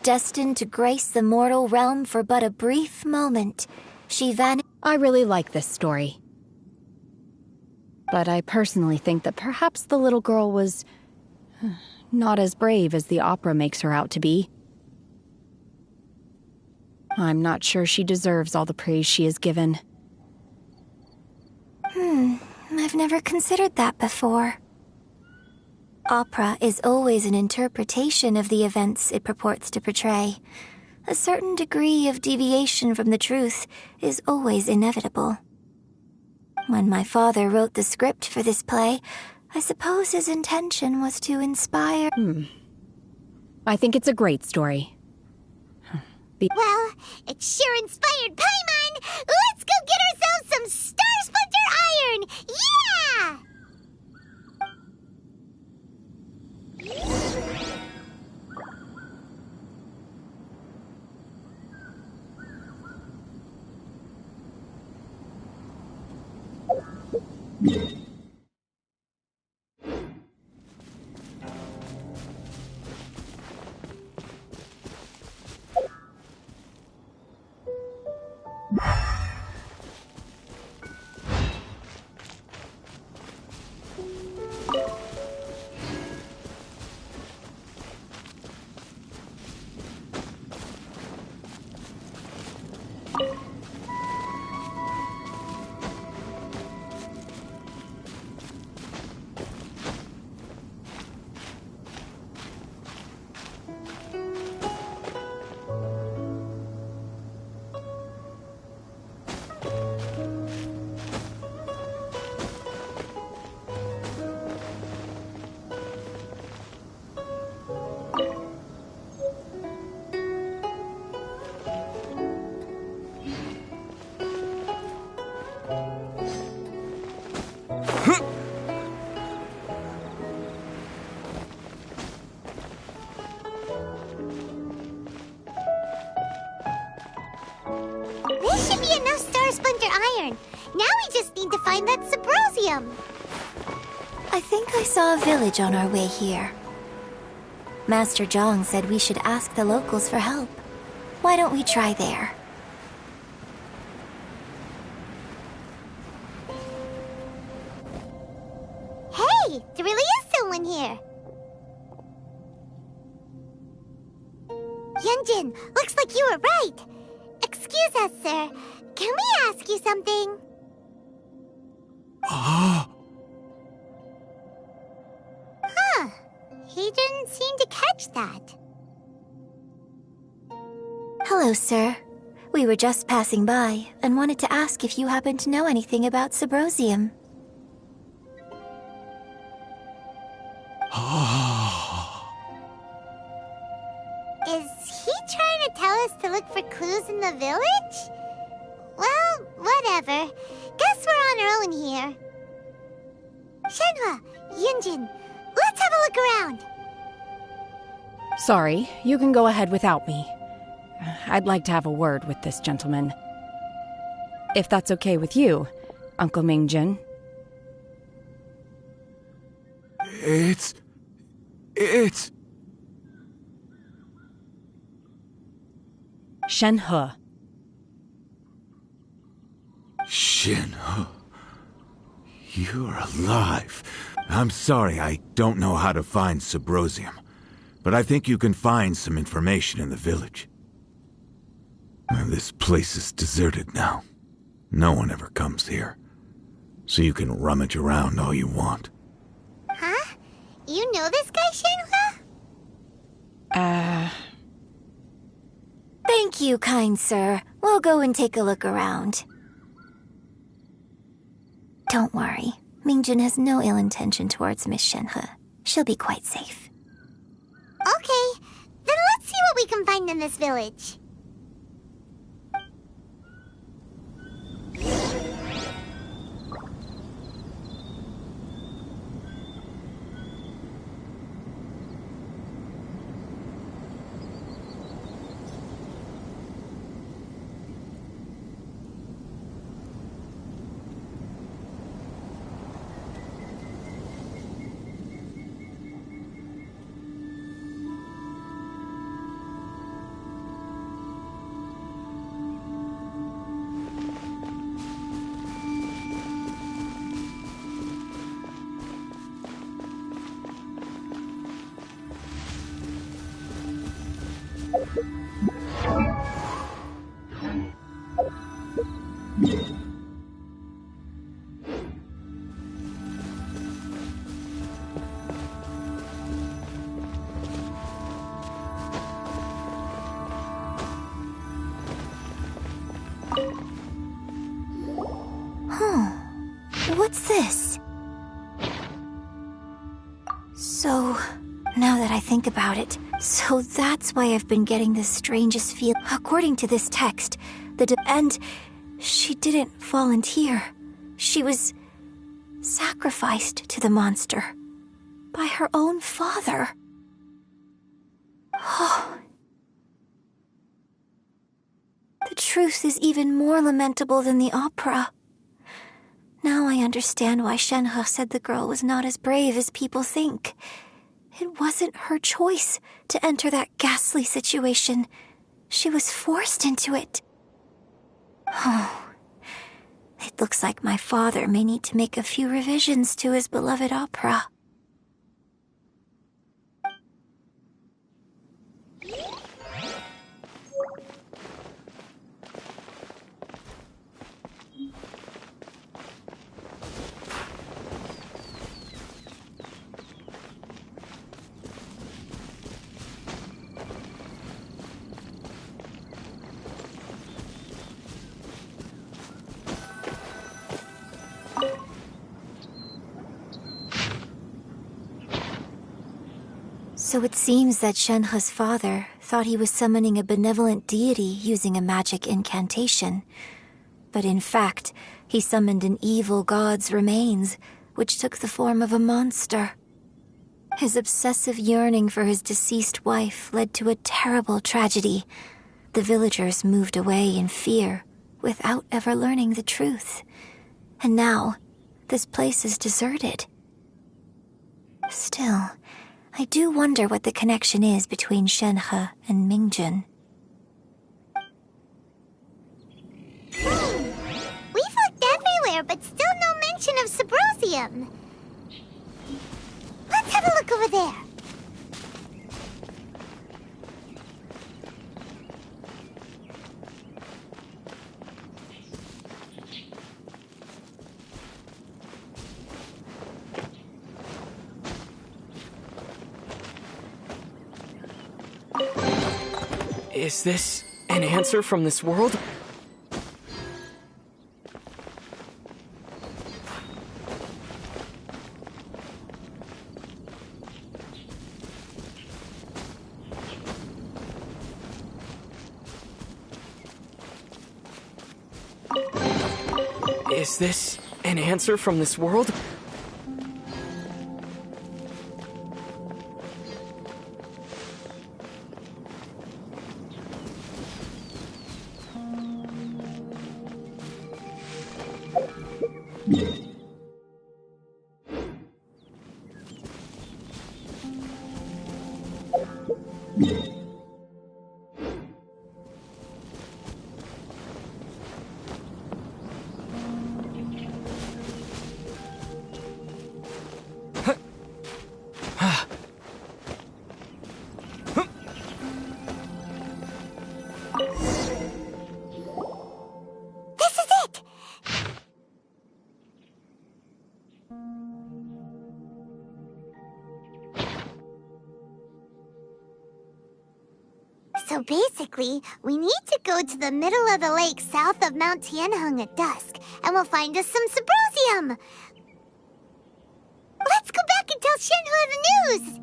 C: destined to grace the mortal realm for but a brief moment, she vanished.
A: I really like this story. But I personally think that perhaps the little girl was not as brave as the opera makes her out to be. I'm not sure she deserves all the praise she is given.
C: I've never considered that before. Opera is always an interpretation of the events it purports to portray. A certain degree of deviation from the truth is always inevitable. When my father wrote the script for this play, I suppose his intention was to inspire—
A: I think it's a great story.
D: Well, it sure inspired Paimon! Let's go get ourselves some Star Splinter Iron! Yeah! be enough star splinter iron. Now we just need to find that Subrosium.
C: I think I saw a village on our way here. Master Zhang said we should ask the locals for help. Why don't we try there?
D: Hey, there really is someone here. Yunjin, looks like you were right. Excuse us, sir. Can we ask you something? Huh. He didn't seem to catch that.
C: Hello, sir. We were just passing by and wanted to ask if you happen to know anything about Subrosium.
D: Is he trying to tell us to look for clues in the village? Well, whatever. Guess we're on our own here. Shenhua, Yunjin, let's have a look around.
A: Sorry, you can go ahead without me. I'd like to have a word with this gentleman. If that's okay with you, Uncle Mingjin.
K: It's...
A: Shenhe.
K: Shenhe. You're alive. I'm sorry, I don't know how to find Subrosium, but I think you can find some information in the village. This place is deserted now. No one ever comes here, so you can rummage around all you want.
D: Huh? You know this guy, Shenhua?
C: Thank you, kind sir. We'll go and take a look around. Don't worry. Mingjin has no ill intention towards Miss Shenhe. She'll be quite safe.
D: Okay, then let's see what we can find in this village.
C: What's this? So, now that I think about it, so that's why I've been getting the strangest feel. According to this text, and she didn't volunteer. She was sacrificed to the monster by her own father. Oh. The truth is even more lamentable than the opera. Now I understand why Shenhe said the girl was not as brave as people think. It wasn't her choice to enter that ghastly situation. She was forced into it. Oh, it looks like my father may need to make a few revisions to his beloved opera. So it seems that Shenhe's father thought he was summoning a benevolent deity using a magic incantation. But in fact, he summoned an evil god's remains, which took the form of a monster. His obsessive yearning for his deceased wife led to a terrible tragedy. The villagers moved away in fear, without ever learning the truth. And now, this place is deserted. Still, I do wonder what the connection is between Shenhe and Mingjun.
D: We've looked everywhere, but still no mention of Subrosium. Let's have a look over there.
B: Is this an answer from this world? Is this an answer from this world?
D: So basically, we need to go to the middle of the lake south of Mount Tianheng at dusk, and we'll find us some Subrosium! Let's go back and tell Shenhe the news!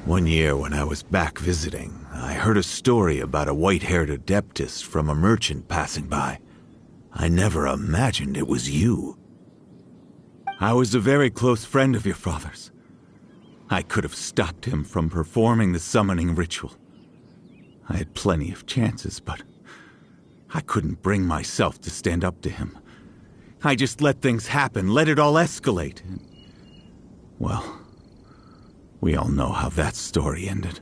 K: One year when I was back visiting, I heard a story about a white-haired adeptus from a merchant passing by. I never imagined it was you. I was a very close friend of your father's. I could have stopped him from performing the summoning ritual. I had plenty of chances, but I couldn't bring myself to stand up to him. I just let things happen, let it all escalate. Well, we all know how that story ended.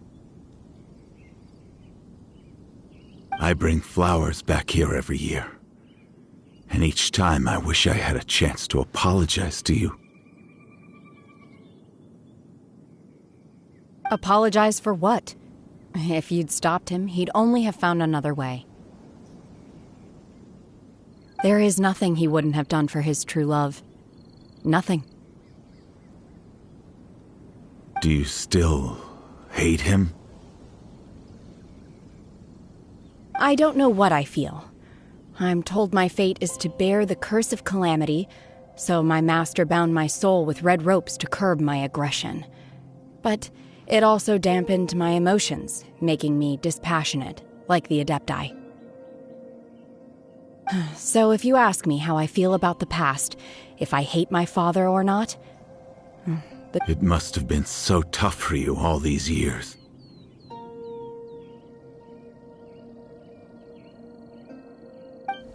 K: I bring flowers back here every year. And each time I wish I had a chance to apologize to you.
A: Apologize for what? If you'd stopped him, he'd only have found another way. There is nothing he wouldn't have done for his true love. Nothing.
K: Do you still hate him?
A: I don't know what I feel. I'm told my fate is to bear the curse of calamity, so my master bound my soul with red ropes to curb my aggression. But it also dampened my emotions, making me dispassionate, like the Adepti. So if you ask me how I feel about the past, if I hate my father or not...
K: It must have been so tough for you all these years.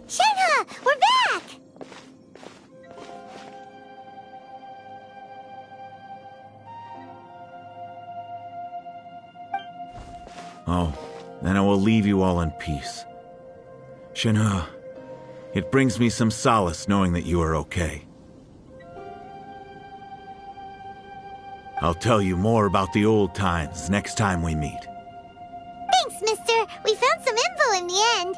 D: Shenhe, we're back!
K: Oh, then I will leave you all in peace. Shenhe, it brings me some solace knowing that you are okay. I'll tell you more about the old times next time we meet.
D: Thanks, mister. We found some info in the end.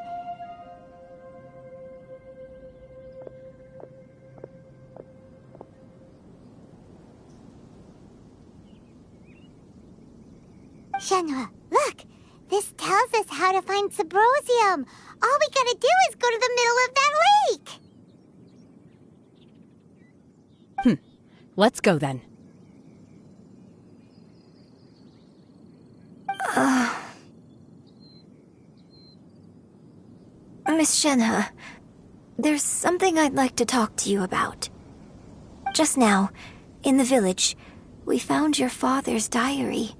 D: Shenhe, look! This tells us how to find Subrosium. All we gotta do is go to the middle of that lake!
A: Let's go then.
C: Miss Shenhe, There's something I'd like to talk to you about. Just now, in the village, we found your father's diary.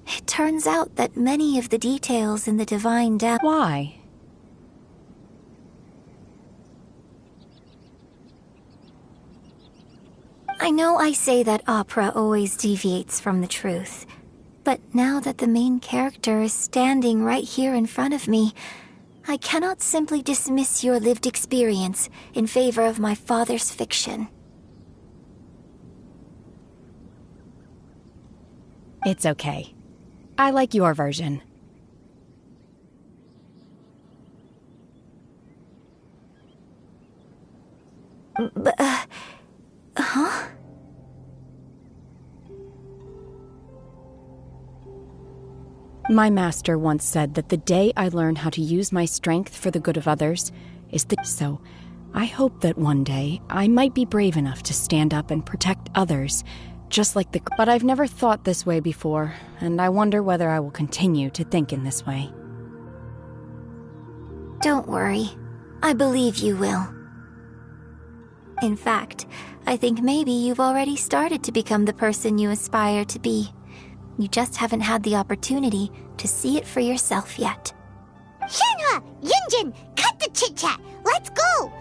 C: It turns out that many of the details in the Divine Dam—
A: Why?
C: I know I say that opera always deviates from the truth, but now that the main character is standing right here in front of me, I cannot simply dismiss your lived experience in favor of my father's fiction.
A: It's okay. I like your version.
C: Huh?
A: My master once said that the day I learn how to use my strength for the good of others is the— So, I hope that one day I might be brave enough to stand up and protect others, just like the— But I've never thought this way before, and I wonder whether I will continue to think in this way.
C: Don't worry. I believe you will. In fact, I think maybe you've already started to become the person you aspire to be. You just haven't had the opportunity to see it for yourself yet.
D: Shenhua! Yunjin! Cut the chit-chat! Let's go!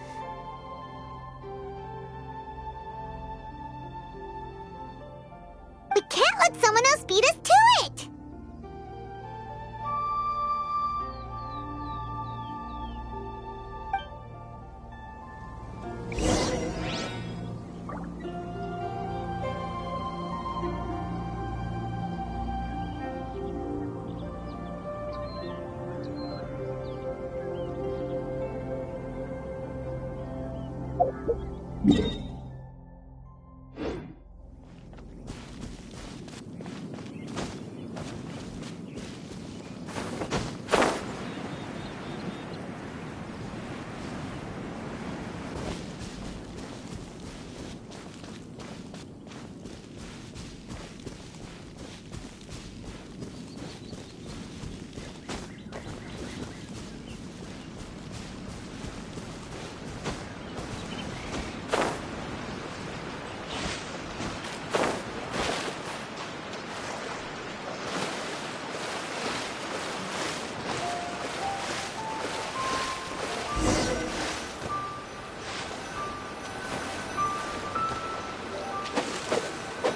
D: We can't let someone else beat us to it!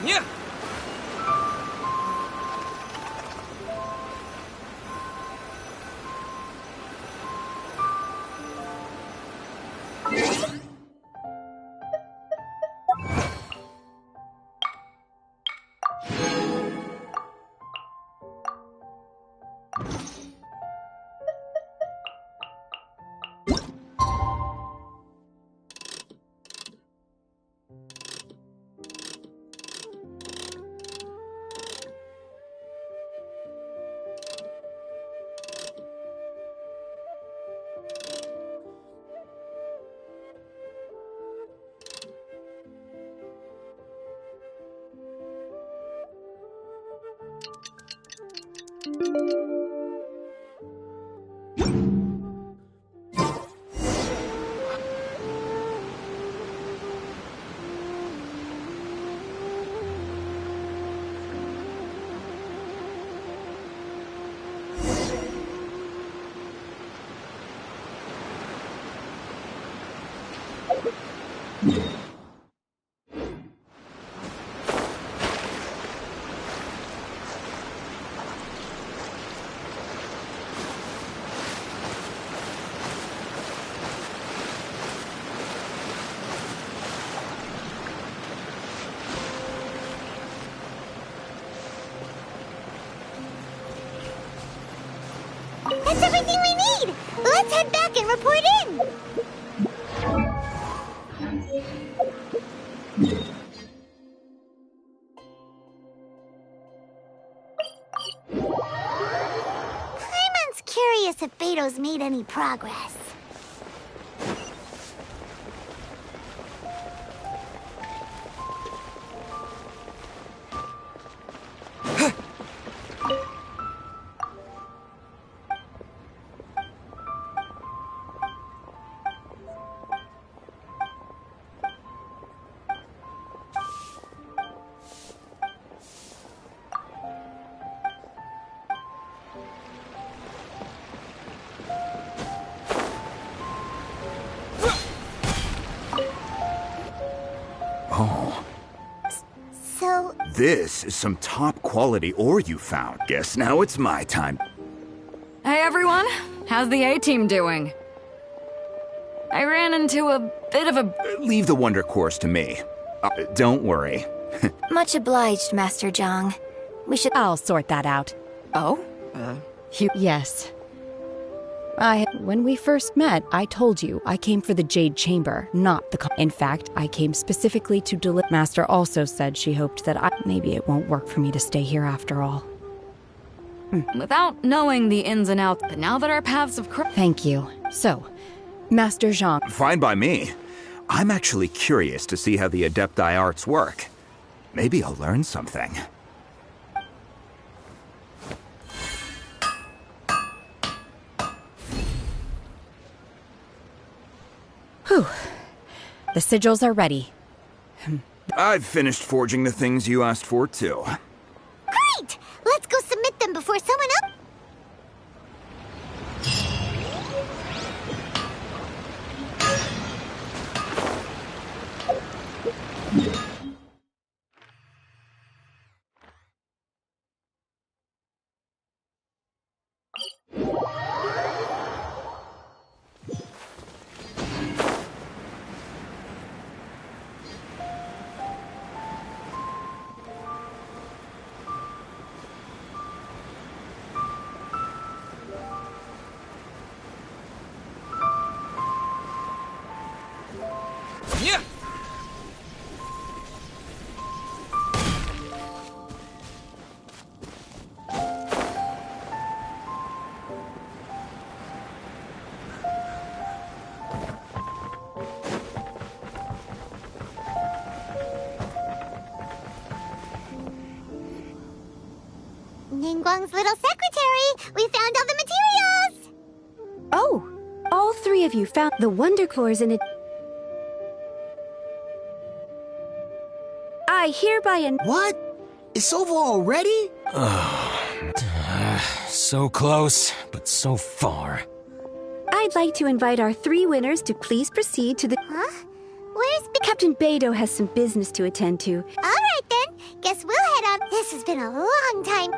B: Yeah.
D: That's everything we need! Let's head back and report in! Paimon's curious if Beto's made any progress.
J: This is some top-quality ore you found. Guess now it's my time.
I: Hey everyone, how's the A-team doing? I ran into a bit of a...
J: Leave the wonder cores to me. Don't worry.
C: Much obliged, Master Zhang. We should...
A: I'll sort that out.
I: Oh?
A: Yes. When we first met, I told you I came for the Jade Chamber, not the... In fact, I came specifically to deliver... Master also said she hoped that maybe it won't work for me to stay here after all.
I: Without knowing the ins and outs, but now that our paths have crossed...
A: Thank you. So, Master Zhang...
J: Fine by me. I'm actually curious to see how the Adepti arts work. Maybe I'll learn something.
A: Whew. The sigils are ready.
J: I've finished forging the things you asked for, too.
D: Great! Let's go submit them before someone else... Ningguang's little secretary! We found all the materials!
G: Oh, all three of you found the wonder cores in it. I hereby
B: What? It's over already?
E: So close, but so far.
G: I'd like to invite our three winners to please proceed to the...
D: Huh? Where's...
G: Captain Beidou has some business to attend to.
D: Alright then, guess we'll head on. This has been a long time.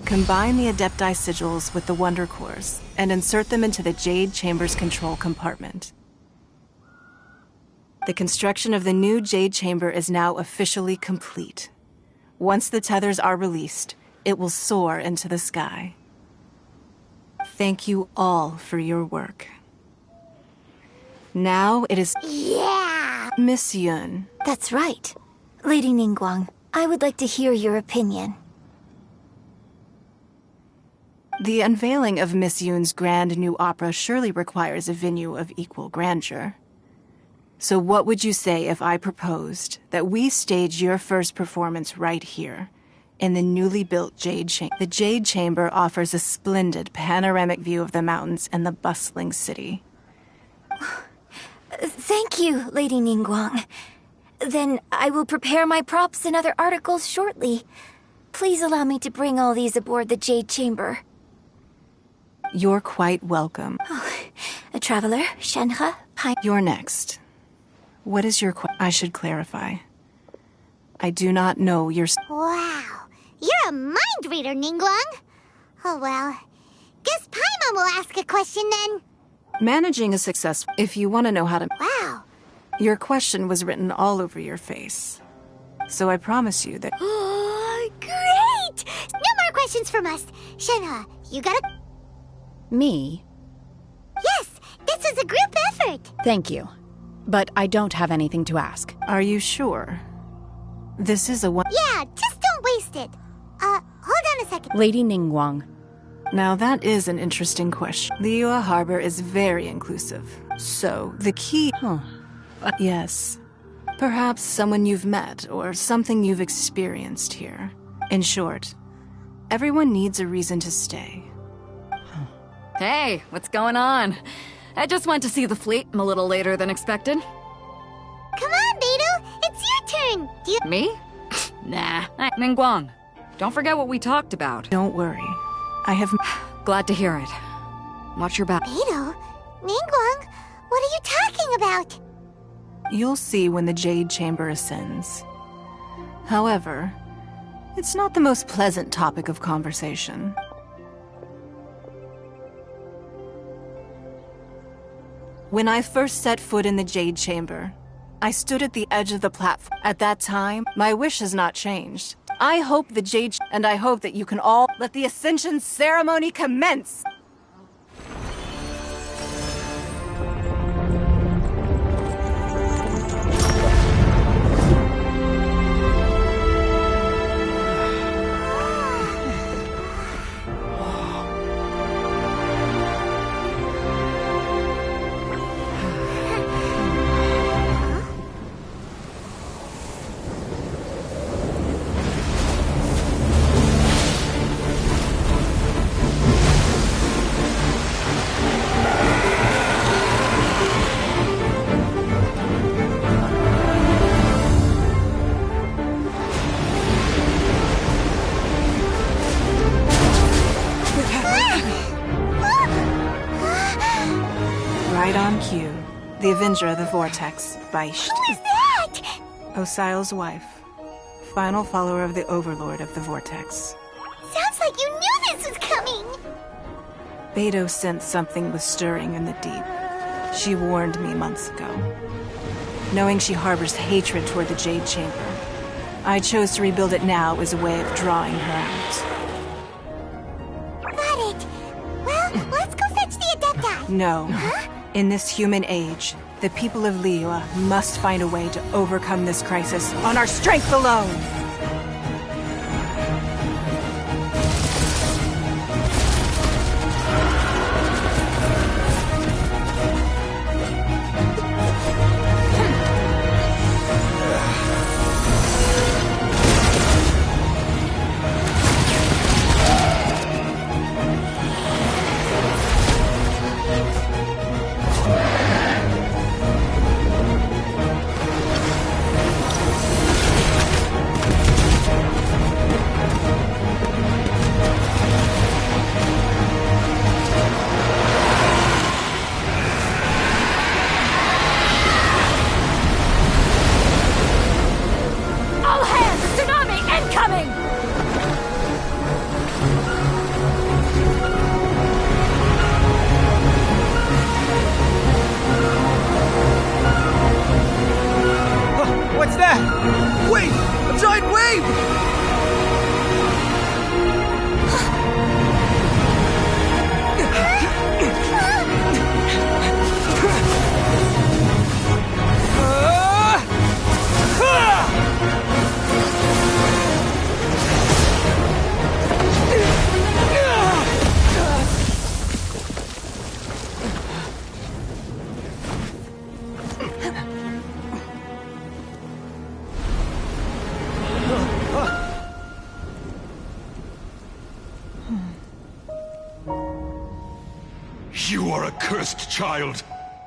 L: Combine the Adepti sigils with the Wonder Cores, and insert them into the Jade Chamber's control compartment. The construction of the new Jade Chamber is now officially complete. Once the tethers are released, it will soar into the sky. Thank you all for your work. Now it is...
D: Yeah!
L: Miss Yun.
C: That's right. Lady Ningguang, I would like to hear your opinion.
L: The unveiling of Miss Yun's grand new opera surely requires a venue of equal grandeur. So what would you say if I proposed that we stage your first performance right here, in the newly built Jade Chamber? The Jade Chamber offers a splendid panoramic view of the mountains and the bustling city.
C: Thank you, Lady Ningguang. Then I will prepare my props and other articles shortly. Please allow me to bring all these aboard the Jade Chamber.
L: You're quite welcome.
C: A traveler, Shenhe,
L: You're next. What is your I should clarify. I do not know your...
D: Wow, you're a mind reader, Ningguang. Oh well, guess Paimon will ask a question then.
L: Managing a success, if you want to know how to...
D: Wow.
L: Your question was written all over your face. So I promise you that...
D: Oh, great! No more questions from us. Shenhe, you gotta...
A: Me?
D: Yes, this is a group effort.
A: Thank you. But I don't have anything to ask.
L: Are you sure? This is a one...
D: Yeah, just don't waste it. Hold on a second.
A: Lady Ningguang.
L: Now that is an interesting question. Liyue Harbor is very inclusive. So, the key... Yes. Perhaps someone you've met, or something you've experienced here. In short, everyone needs a reason to stay.
I: Hey, what's going on? I just went to see the fleet a little later than expected.
D: Come on, Beidou. It's your turn. Do you...
I: Me? Nah. Ningguang, Don't forget what we talked about.
L: Don't worry. I have...
I: Glad to hear it. Watch your back.
D: Beidou? Ningguang? What are you talking about?
L: You'll see when the Jade Chamber ascends. However, it's not the most pleasant topic of conversation. When I first set foot in the Jade Chamber, I stood at the edge of the platform. At that time, my wish has not changed. I hope the Jade... and I hope that you can all let the Ascension ceremony commence! Right on cue. The Avenger of the Vortex, Beisht.
D: Who is that?
L: Osial's wife. Final follower of the Overlord of the Vortex.
D: Sounds like you knew this was coming!
L: Beidou sensed something was stirring in the deep. She warned me months ago. Knowing she harbors hatred toward the Jade Chamber, I chose to rebuild it now as a way of drawing her out.
D: Got it. Well, let's go fetch the Adepti.
L: No.
D: Huh?
L: In this human age, the people of Liyue must find a way to overcome this crisis on our strength alone!
B: What's that? Wait! A giant wave!
M: You are a cursed child.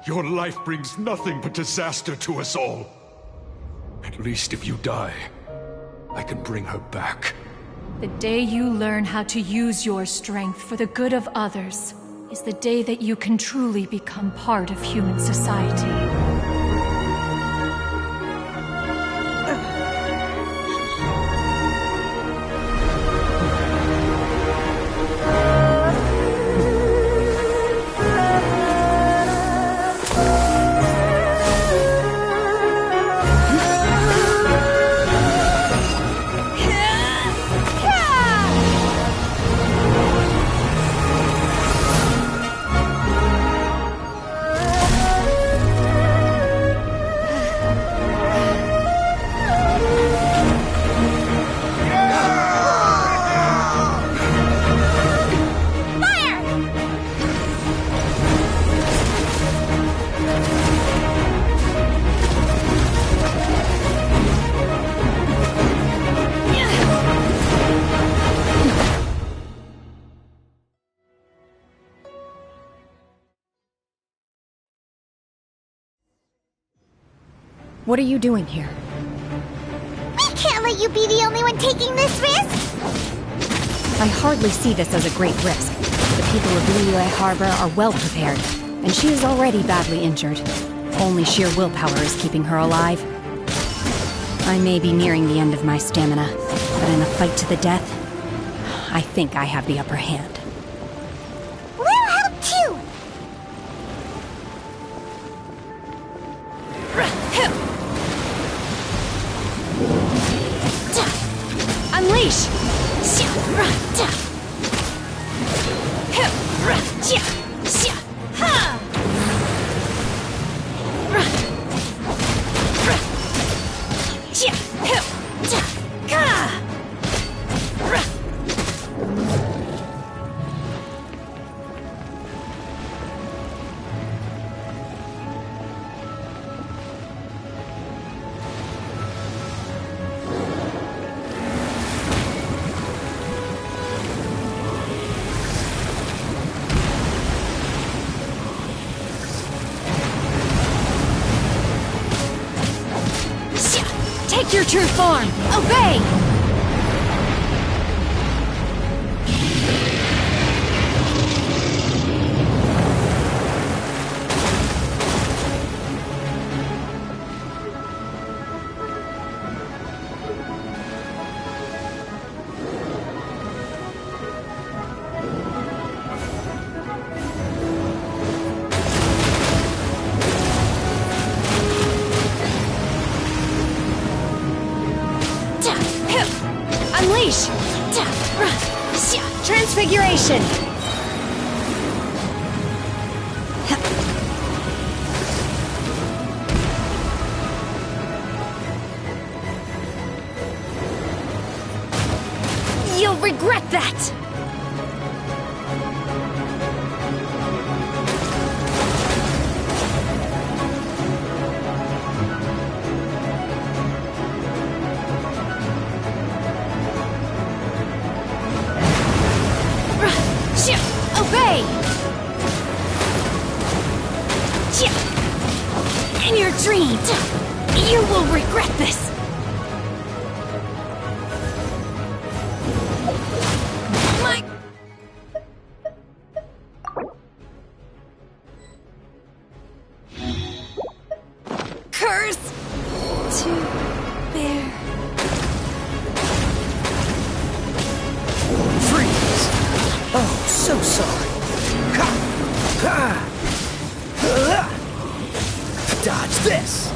M: Your life brings nothing but disaster to us all. At least if you die, I can bring her back.
H: The day you learn how to use your strength for the good of others is the day that you can truly become part of human society.
A: What are you doing here?
D: We can't let you be the only one taking this risk!
A: I hardly see this as a great risk. The people of Liyue Harbor are well prepared, and she is already badly injured. Only sheer willpower is keeping her alive. I may be nearing the end of my stamina, but in a fight to the death, I think I have the upper hand.
D: We'll help too!
A: Unleash! Take your true form! Obey! Unleash! Transfiguration! You'll regret that! Obey! In your dreams, you will regret this! My... curse to bear.
B: Freeze! Oh, so sorry. Dodge this!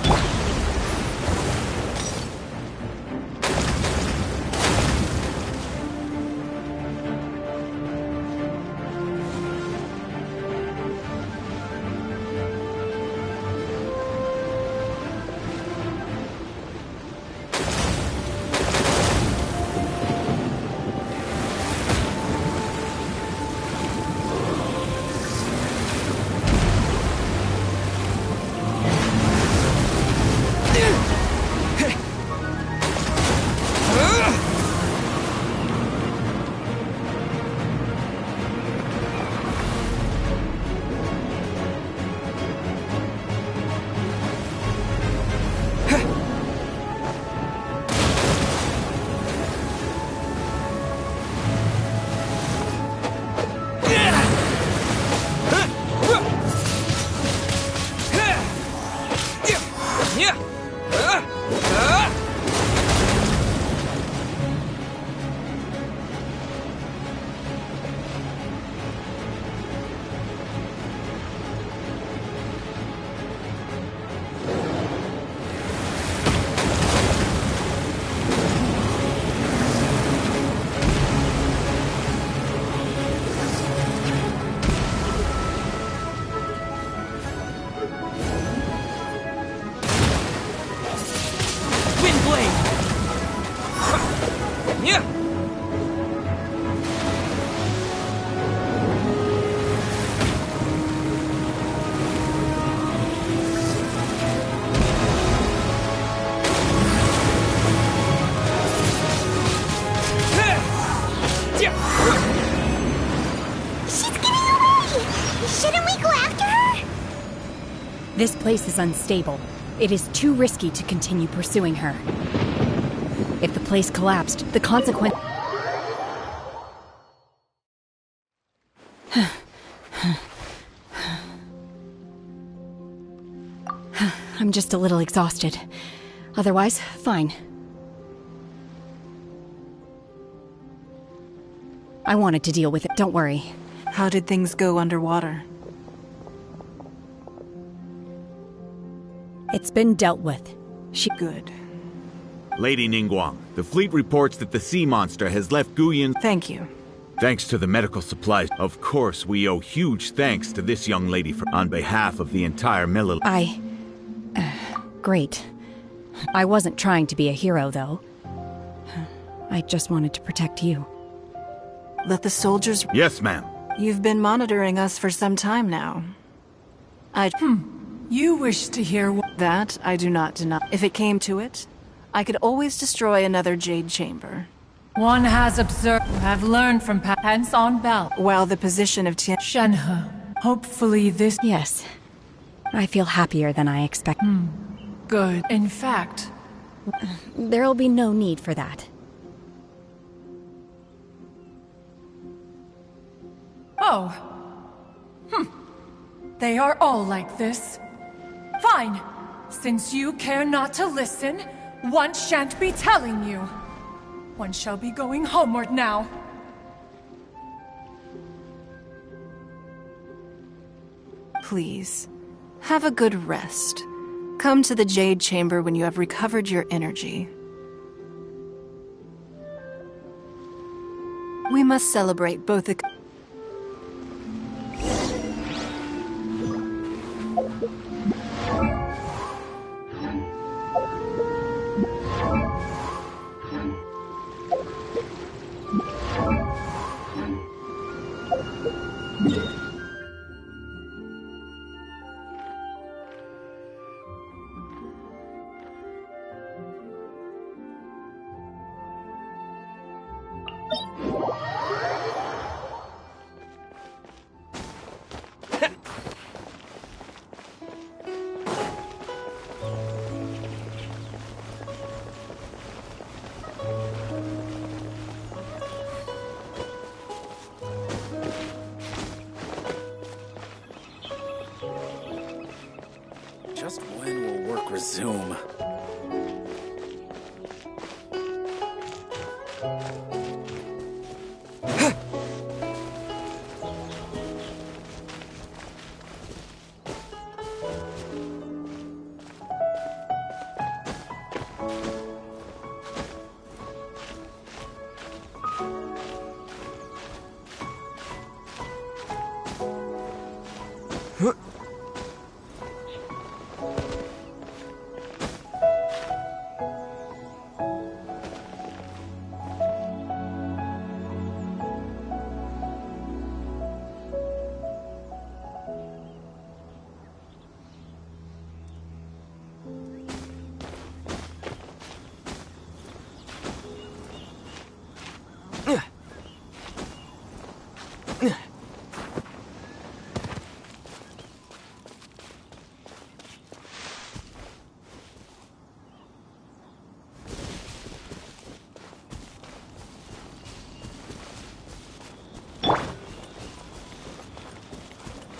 A: This place is unstable. It is too risky to continue pursuing her. If the place collapsed, the consequence... I'm just a little exhausted. Otherwise, fine. I wanted to deal with it, don't worry.
L: How did things go underwater?
A: It's been dealt with.
L: Good.
K: Lady Ningguang, the fleet reports that the sea monster has left Guyan.
L: Thank you.
K: Thanks to the medical supplies. Of course, we owe huge thanks to this young lady on behalf of the entire
A: Great. I wasn't trying to be a hero, though. I just wanted to protect you.
L: Let the soldiers...
K: Yes, ma'am.
L: You've been monitoring us for some time now.
H: You wish to hear
L: That I do not deny. If it came to it, I could always destroy another Jade Chamber.
H: One has observed, have learned from hence on Bell.
L: While the position of
H: Shenhe, hopefully this...
A: Yes. I feel happier than I expected.
H: Good. In fact...
A: There'll be no need for that.
H: Oh. They are all like this. Fine. Since you care not to listen, one shan't be telling you. One shall be going homeward now.
L: Please, have a good rest. Come to the Jade Chamber when you have recovered your energy. We must celebrate both the...
B: Just when will work resume?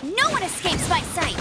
C: No one escapes my sight!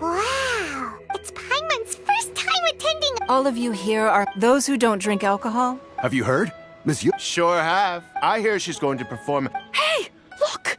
D: Wow! It's Paimon's first time attending.
L: All of you here are those who don't drink alcohol?
F: Have you heard? Miss Yu? Sure have. I hear she's going to perform.
I: Hey, look!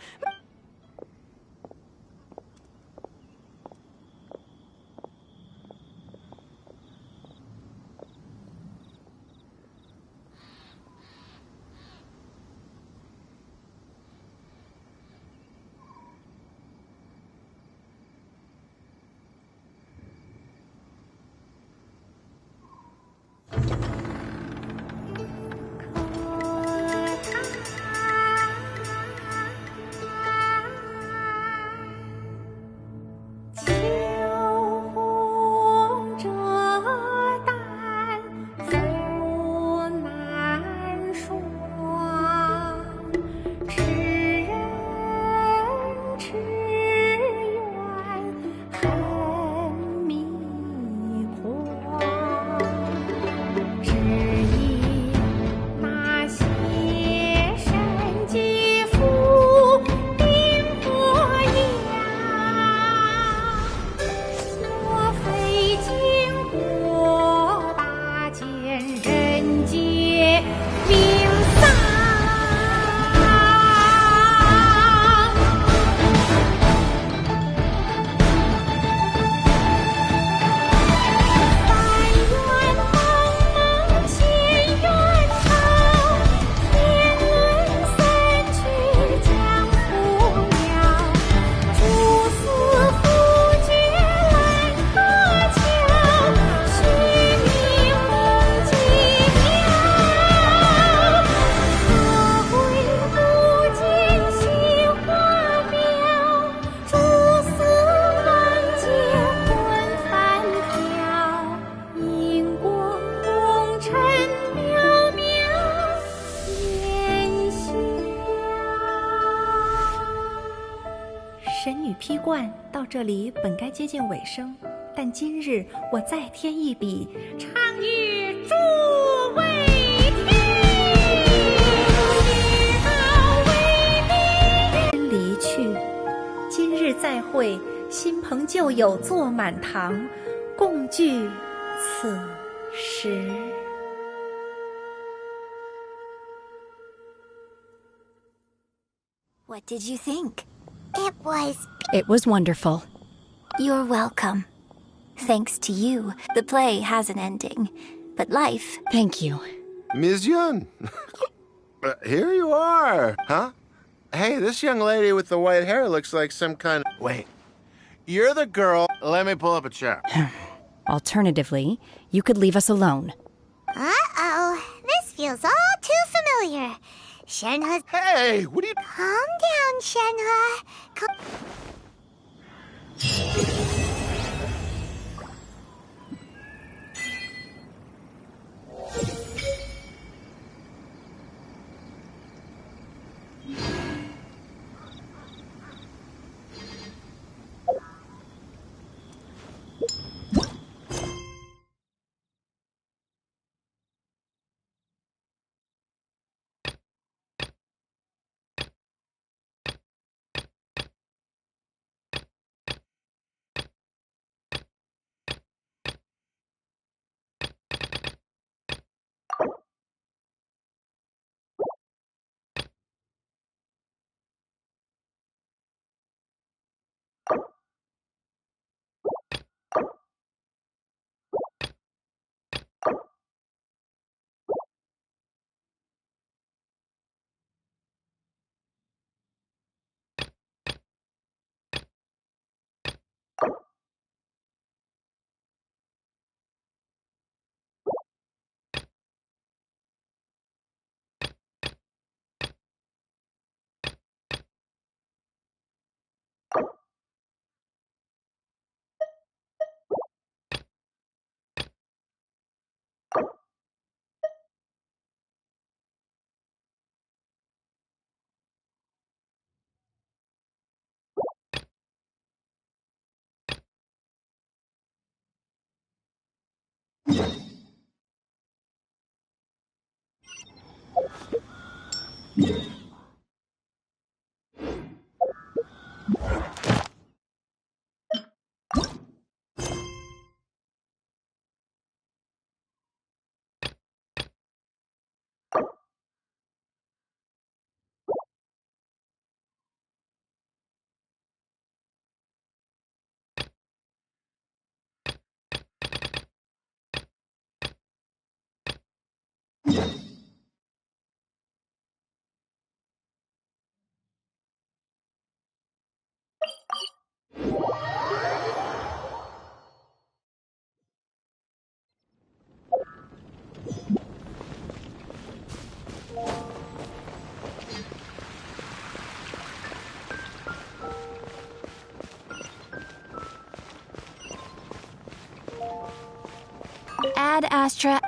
N: 神女劈冠到这里本该接近尾声，但今日我再添一笔，唱与诸位听，离去。今日再会，新朋旧友坐满堂，共聚此时。
C: What did you think?
A: It was wonderful.
C: You're welcome. Thanks to you, the play has an ending. But life...
A: Thank you.
F: Ms. Yun. Here you are, huh? Hey, this young lady with the white hair looks like some kind of... Wait. You're the girl. Let me pull up a chair.
A: Alternatively, you could leave us alone.
D: Uh-oh. This feels all too familiar. Shenhe's...
F: Hey, what are you...
D: Calm down, Shenhe.
C: Ad Astra.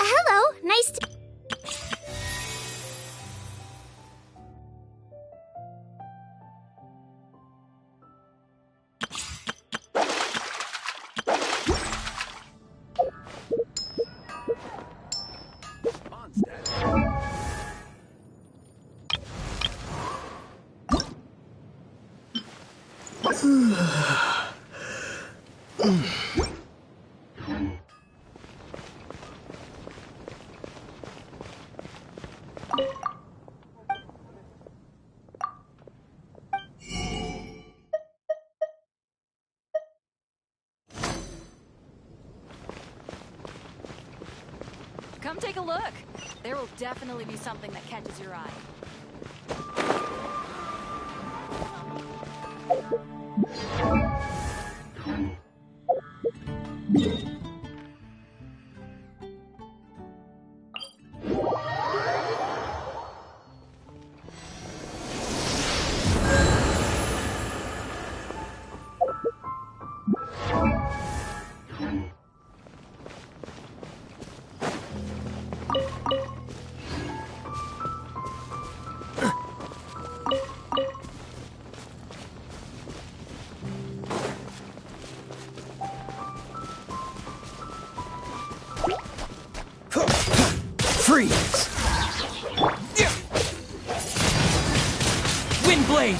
D: Hello, nice to...
I: Come take a look. There will definitely be something that catches your eye.
B: Freeze! Windblade!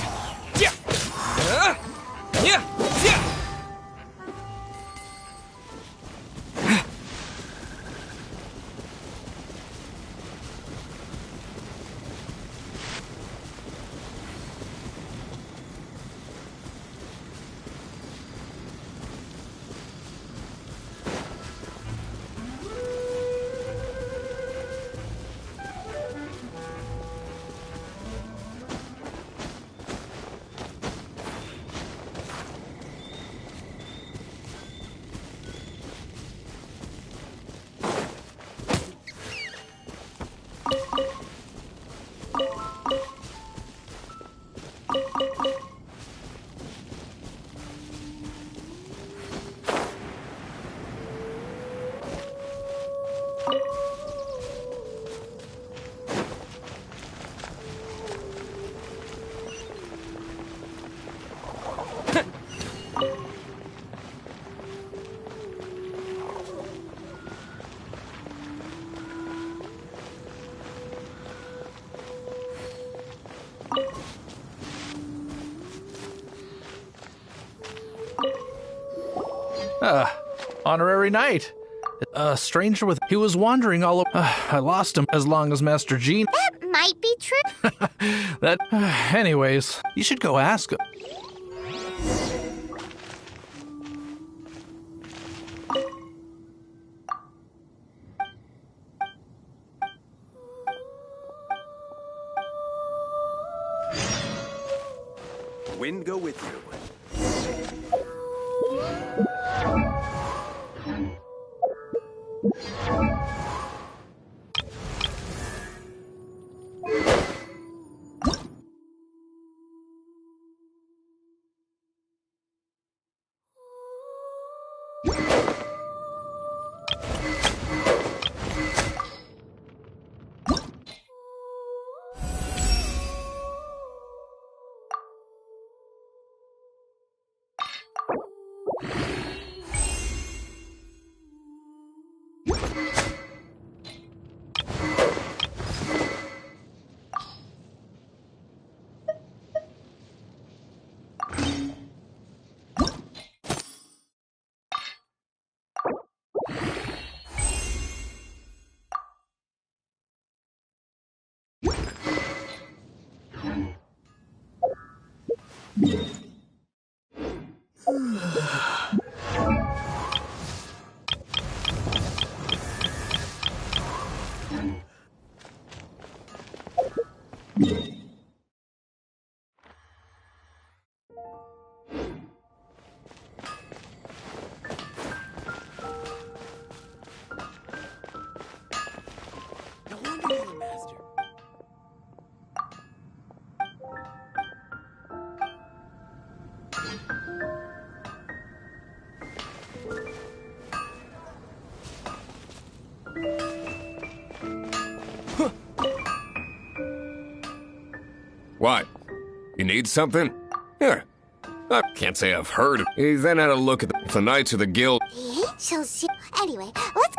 O: Honorary knight. A stranger with... He was wandering all over... I lost him as long as Master Jean...
D: That might be true.
O: That... anyways, you should go ask him.
J: Wind go with you.
P: What? You need something? Here. I can't say I've heard of it. He then had a look at the Knights of the Guild.
D: She'll see. Anyway, let's...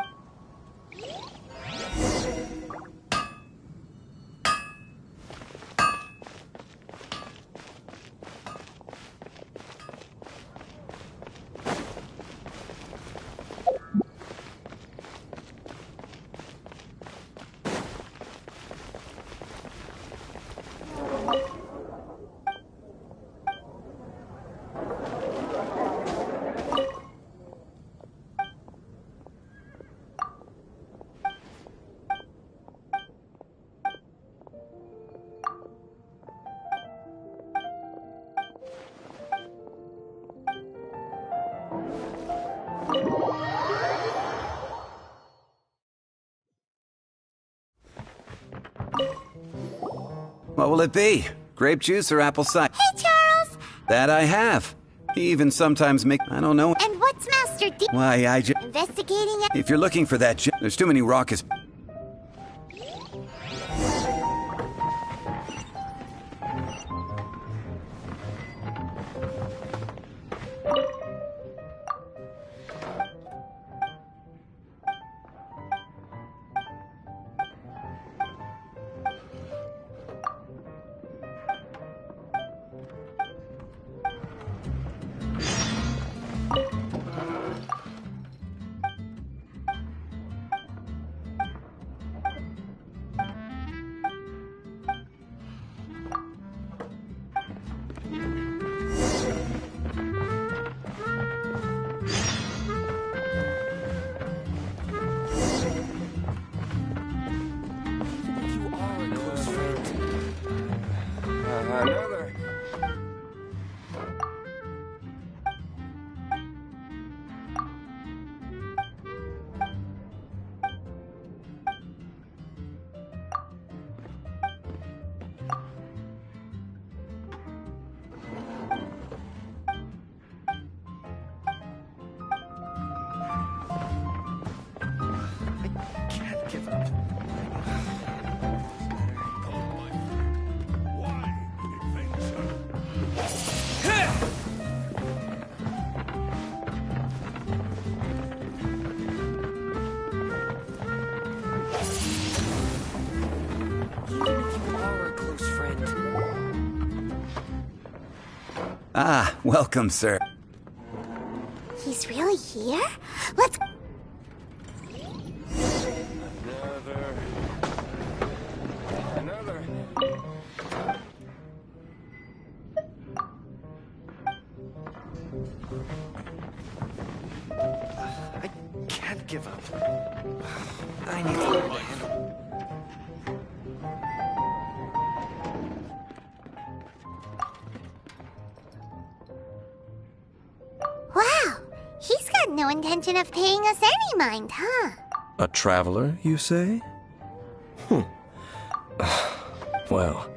J: What will it be? Grape juice or apple cider?
D: Hey, Charles!
J: That I have. He even sometimes make... I don't know.
D: And what's Master D?
J: Why, I just...
D: Investigating it?
J: If you're looking for that... There's too many raucous...
P: Another.
J: Ah, welcome, sir.
D: He's really here? Let's...
P: Another.
B: I can't give up. I need to learn to handle.
D: Wow! He's got no intention of paying us any mind, huh?
Q: A traveler, you say? Well.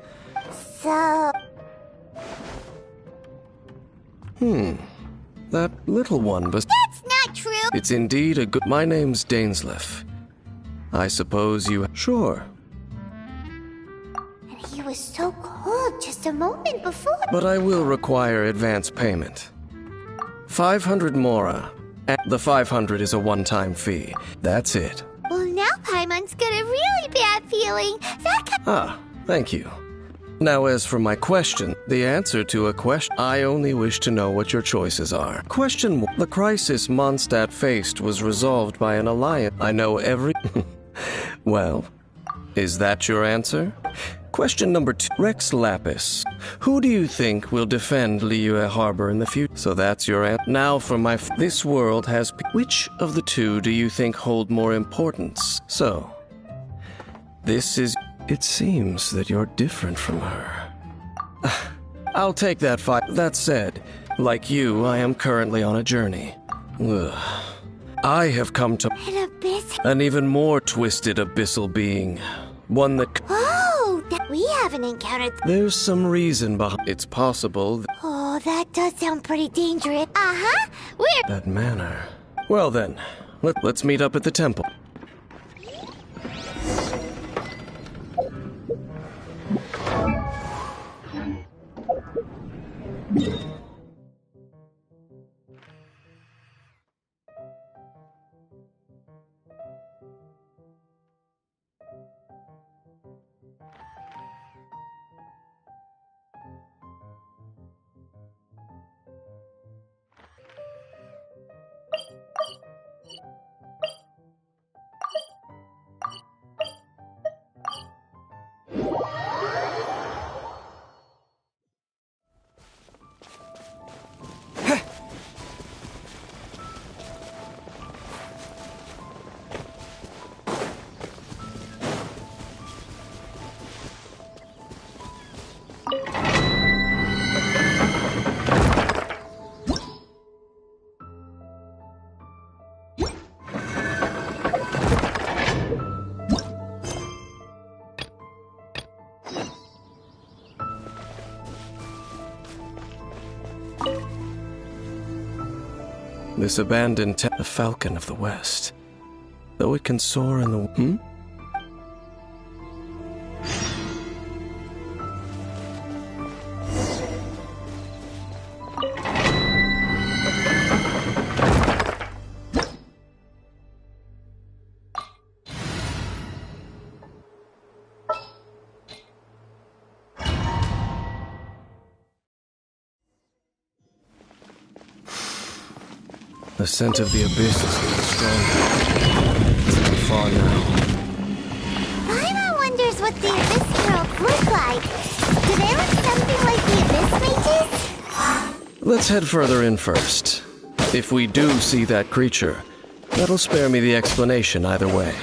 D: So...
Q: That little one, but...
D: That's not true!
Q: It's indeed a good... My name's Dainsleif. I suppose you... Sure.
D: And he was so cold just a moment before.
Q: But I will require advance payment. 500 mora. And the 500 is a one-time fee. That's it.
D: Well, now Paimon's got a really bad feeling.
Q: Ah, thank you. Now, as for my question, the answer to a question, I only wish to know what your choices are. Question 1. The crisis Mondstadt faced was resolved by an alliance. I know every... Well, is that your answer? Question number 2. Rex Lapis. Who do you think will defend Liyue Harbor in the future? So that's your answer. Now for my... This world has... Which of the two do you think hold more importance? So, this is... It seems that you're different from her. I'll take that fight. That said, like you, I am currently on a journey. Ugh. I have come to...
D: An abyss?
Q: An even more twisted abyssal being. One that...
D: Oh, we haven't encountered...
Q: There's some reason behind... It's possible...
D: Oh, that does sound pretty dangerous. Uh-huh. We're...
Q: That manner... Well then, let's meet up at the temple. This abandoned the Falcon of the West. Though it can soar in the... The scent of the abyss is getting stronger. It's too far now.
D: Paimon wonders what the abyss worlds look like. Do they look something like the abyss mages?
Q: Let's head further in first. If we do see that creature, that'll spare me the explanation either way.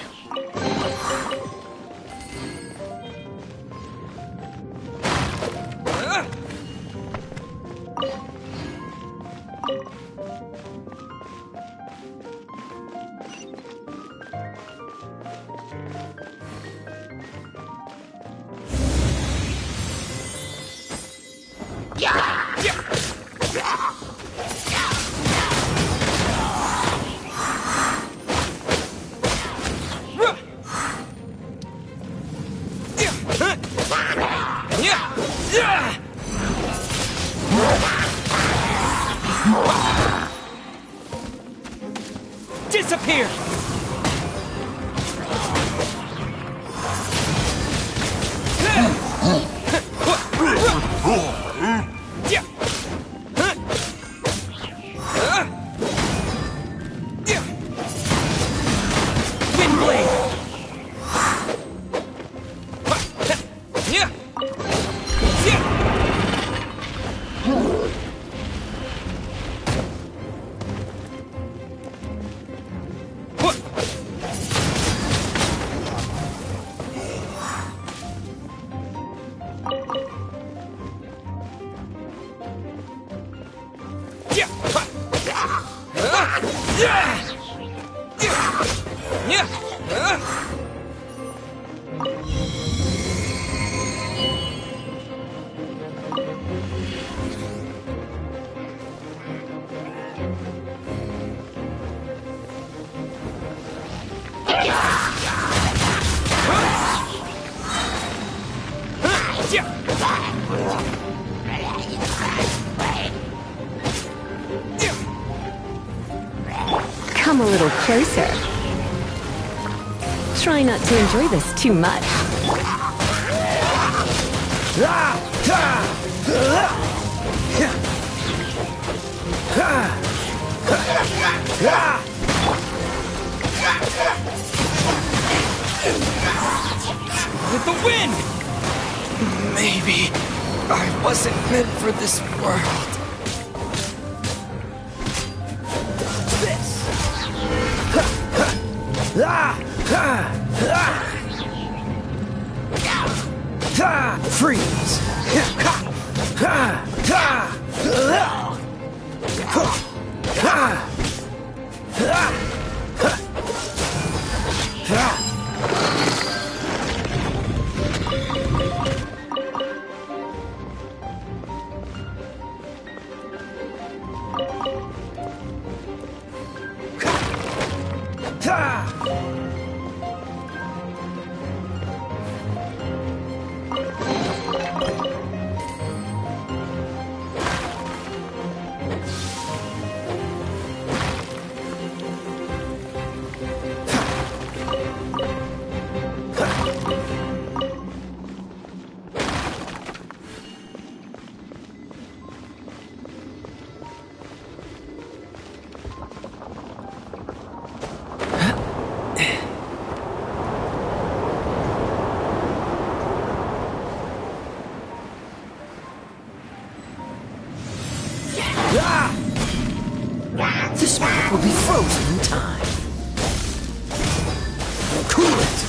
G: Come a little closer. Try not to enjoy this too much.
B: With the wind! Maybe I wasn't meant for this world. Freeze! This moment will be frozen in time. Cool it!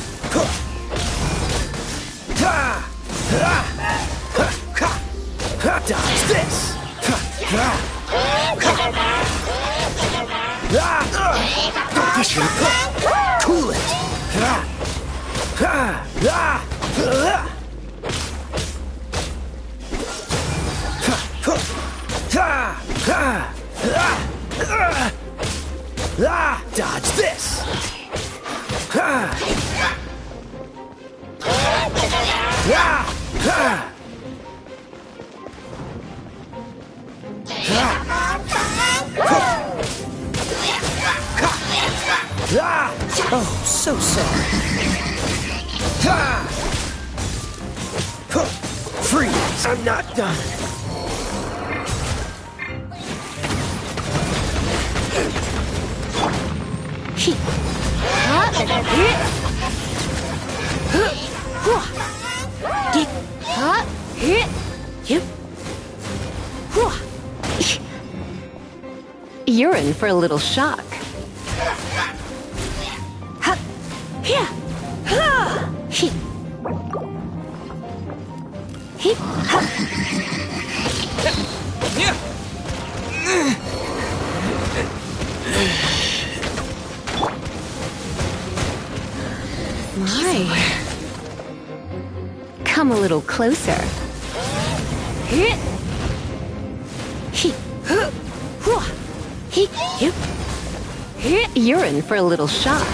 B: Dodge this! Cool it! Dodge this! Oh, so sorry. Freeze! I'm not done.
G: You're in for a little shock. My. Come a little closer. You're in for a little shock.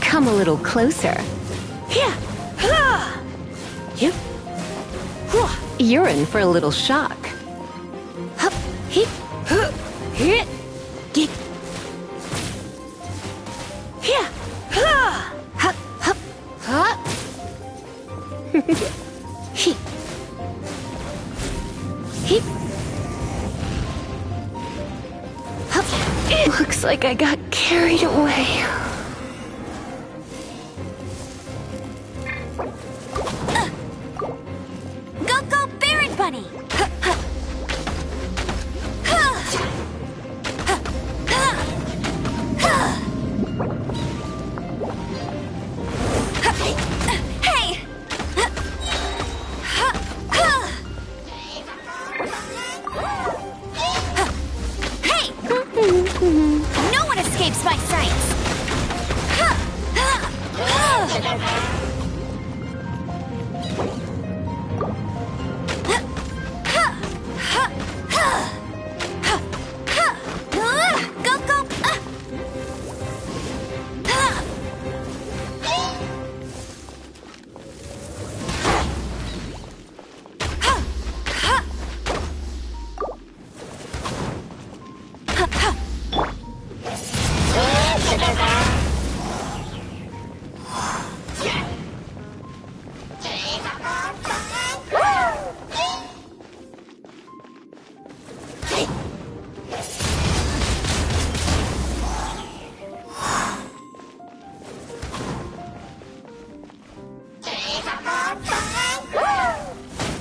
G: Come a little closer. You're in for a little shock. Hup, hit, hit, get. Here, hup, hup, hup. Hit, hit. Hup. It looks like I got carried away.
C: Go, Baron Bunny! Hey! Hey! No one escapes my sights! Go!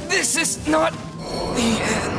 B: This is not the end.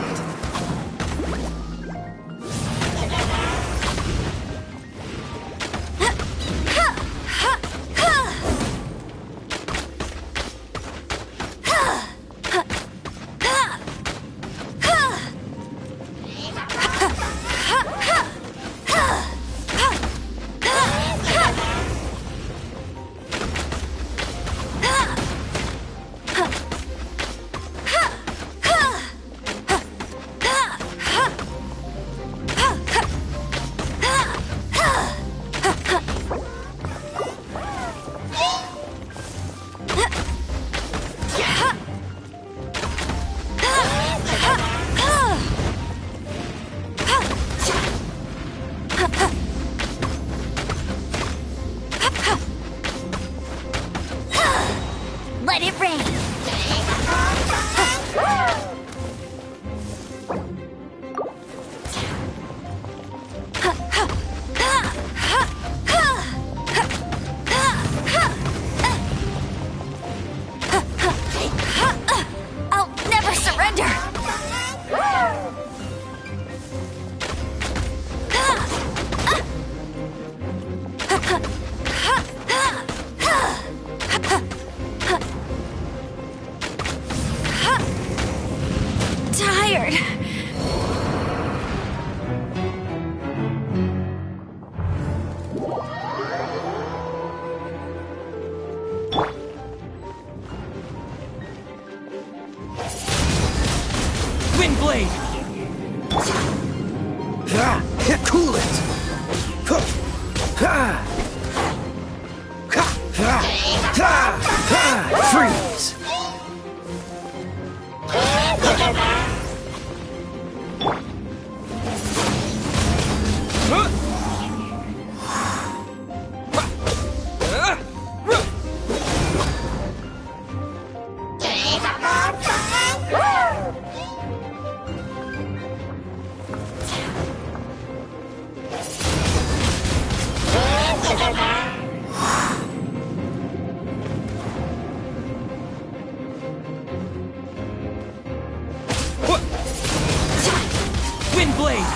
C: Let it rain! I'll never surrender! Tired.
B: Windblade! Cool it! Freeze! Windblade!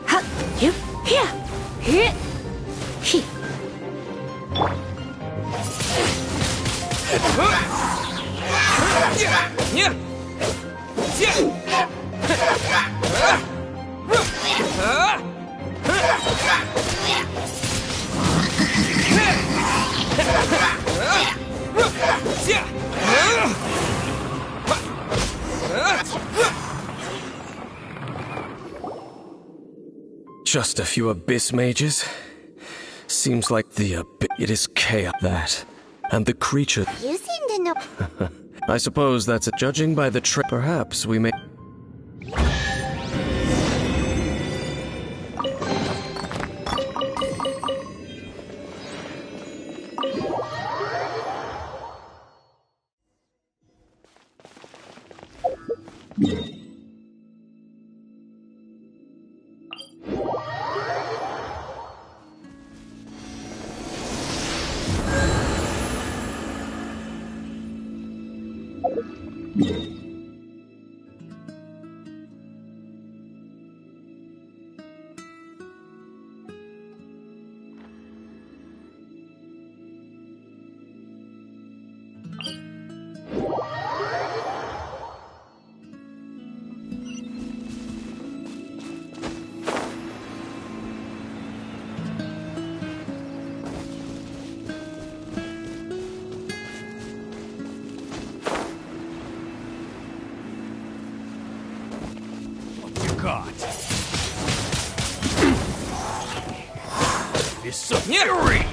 G: Hup, you, here, here, he.
Q: Just a few abyss mages. Seems like it is chaos. That. And the creature.
D: You seem to know.
Q: I suppose that's it. Judging by the perhaps we may.
B: God. This is fury!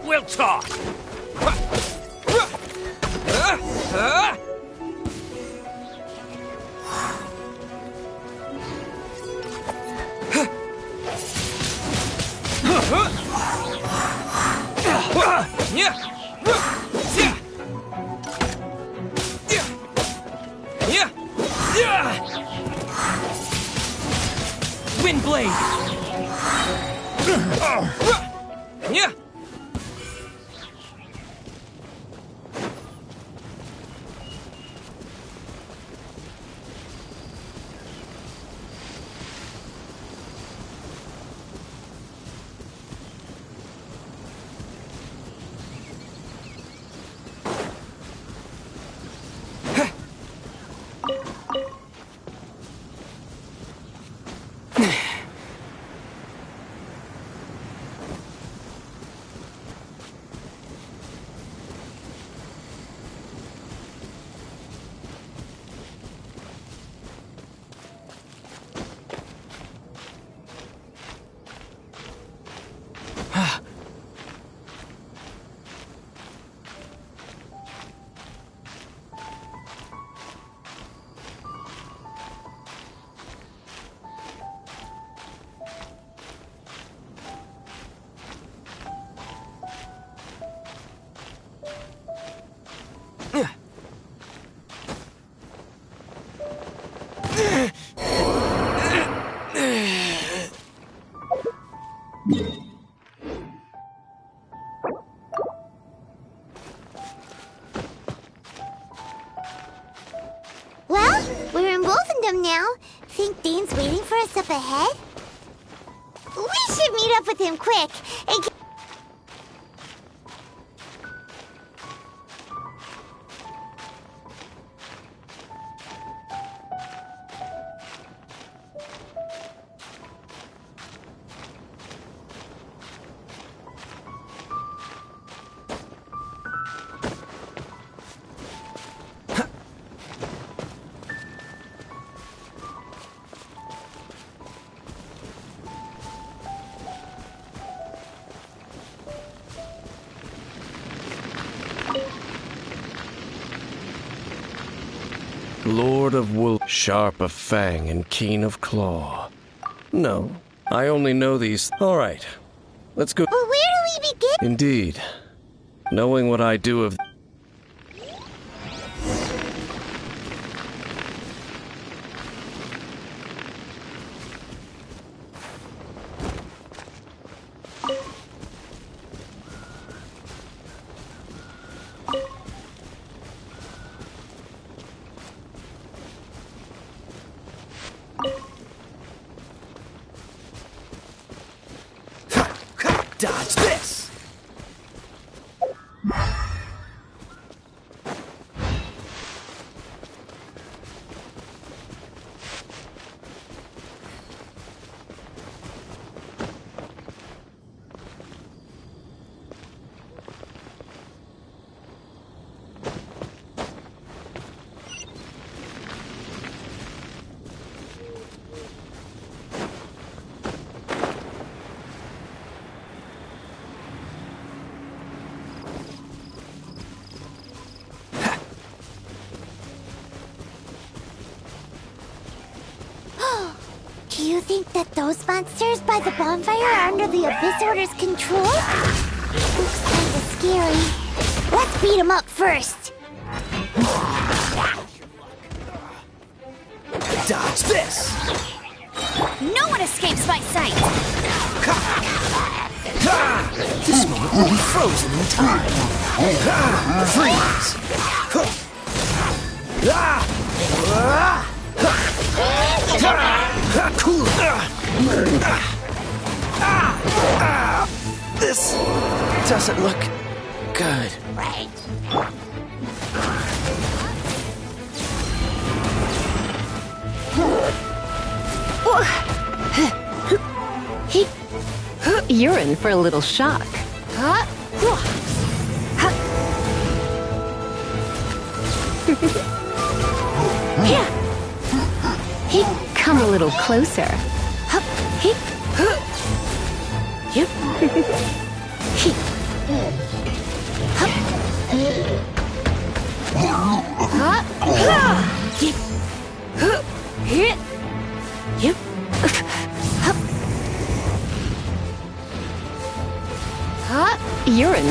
B: We'll talk. Windblade!
D: Well, we're in Wolfendom now. Think Dane's waiting for us up ahead? We should meet up with him quick.
Q: Lord of Wolf, sharp of fang and keen of claw. No, I only know these. All right, let's go.
D: Well, where do we begin?
Q: Indeed. Knowing what I do of...
B: Dodge this!
D: think that those monsters by the bonfire are under the Abyss Order's control? Looks kinda scary. Let's beat them up first.
B: Dodge this!
C: No one escapes my sight!
B: This moment will be frozen in time. Freeze! Cool. This doesn't look good.
R: You're in for a little shock. Come a little closer. You're in.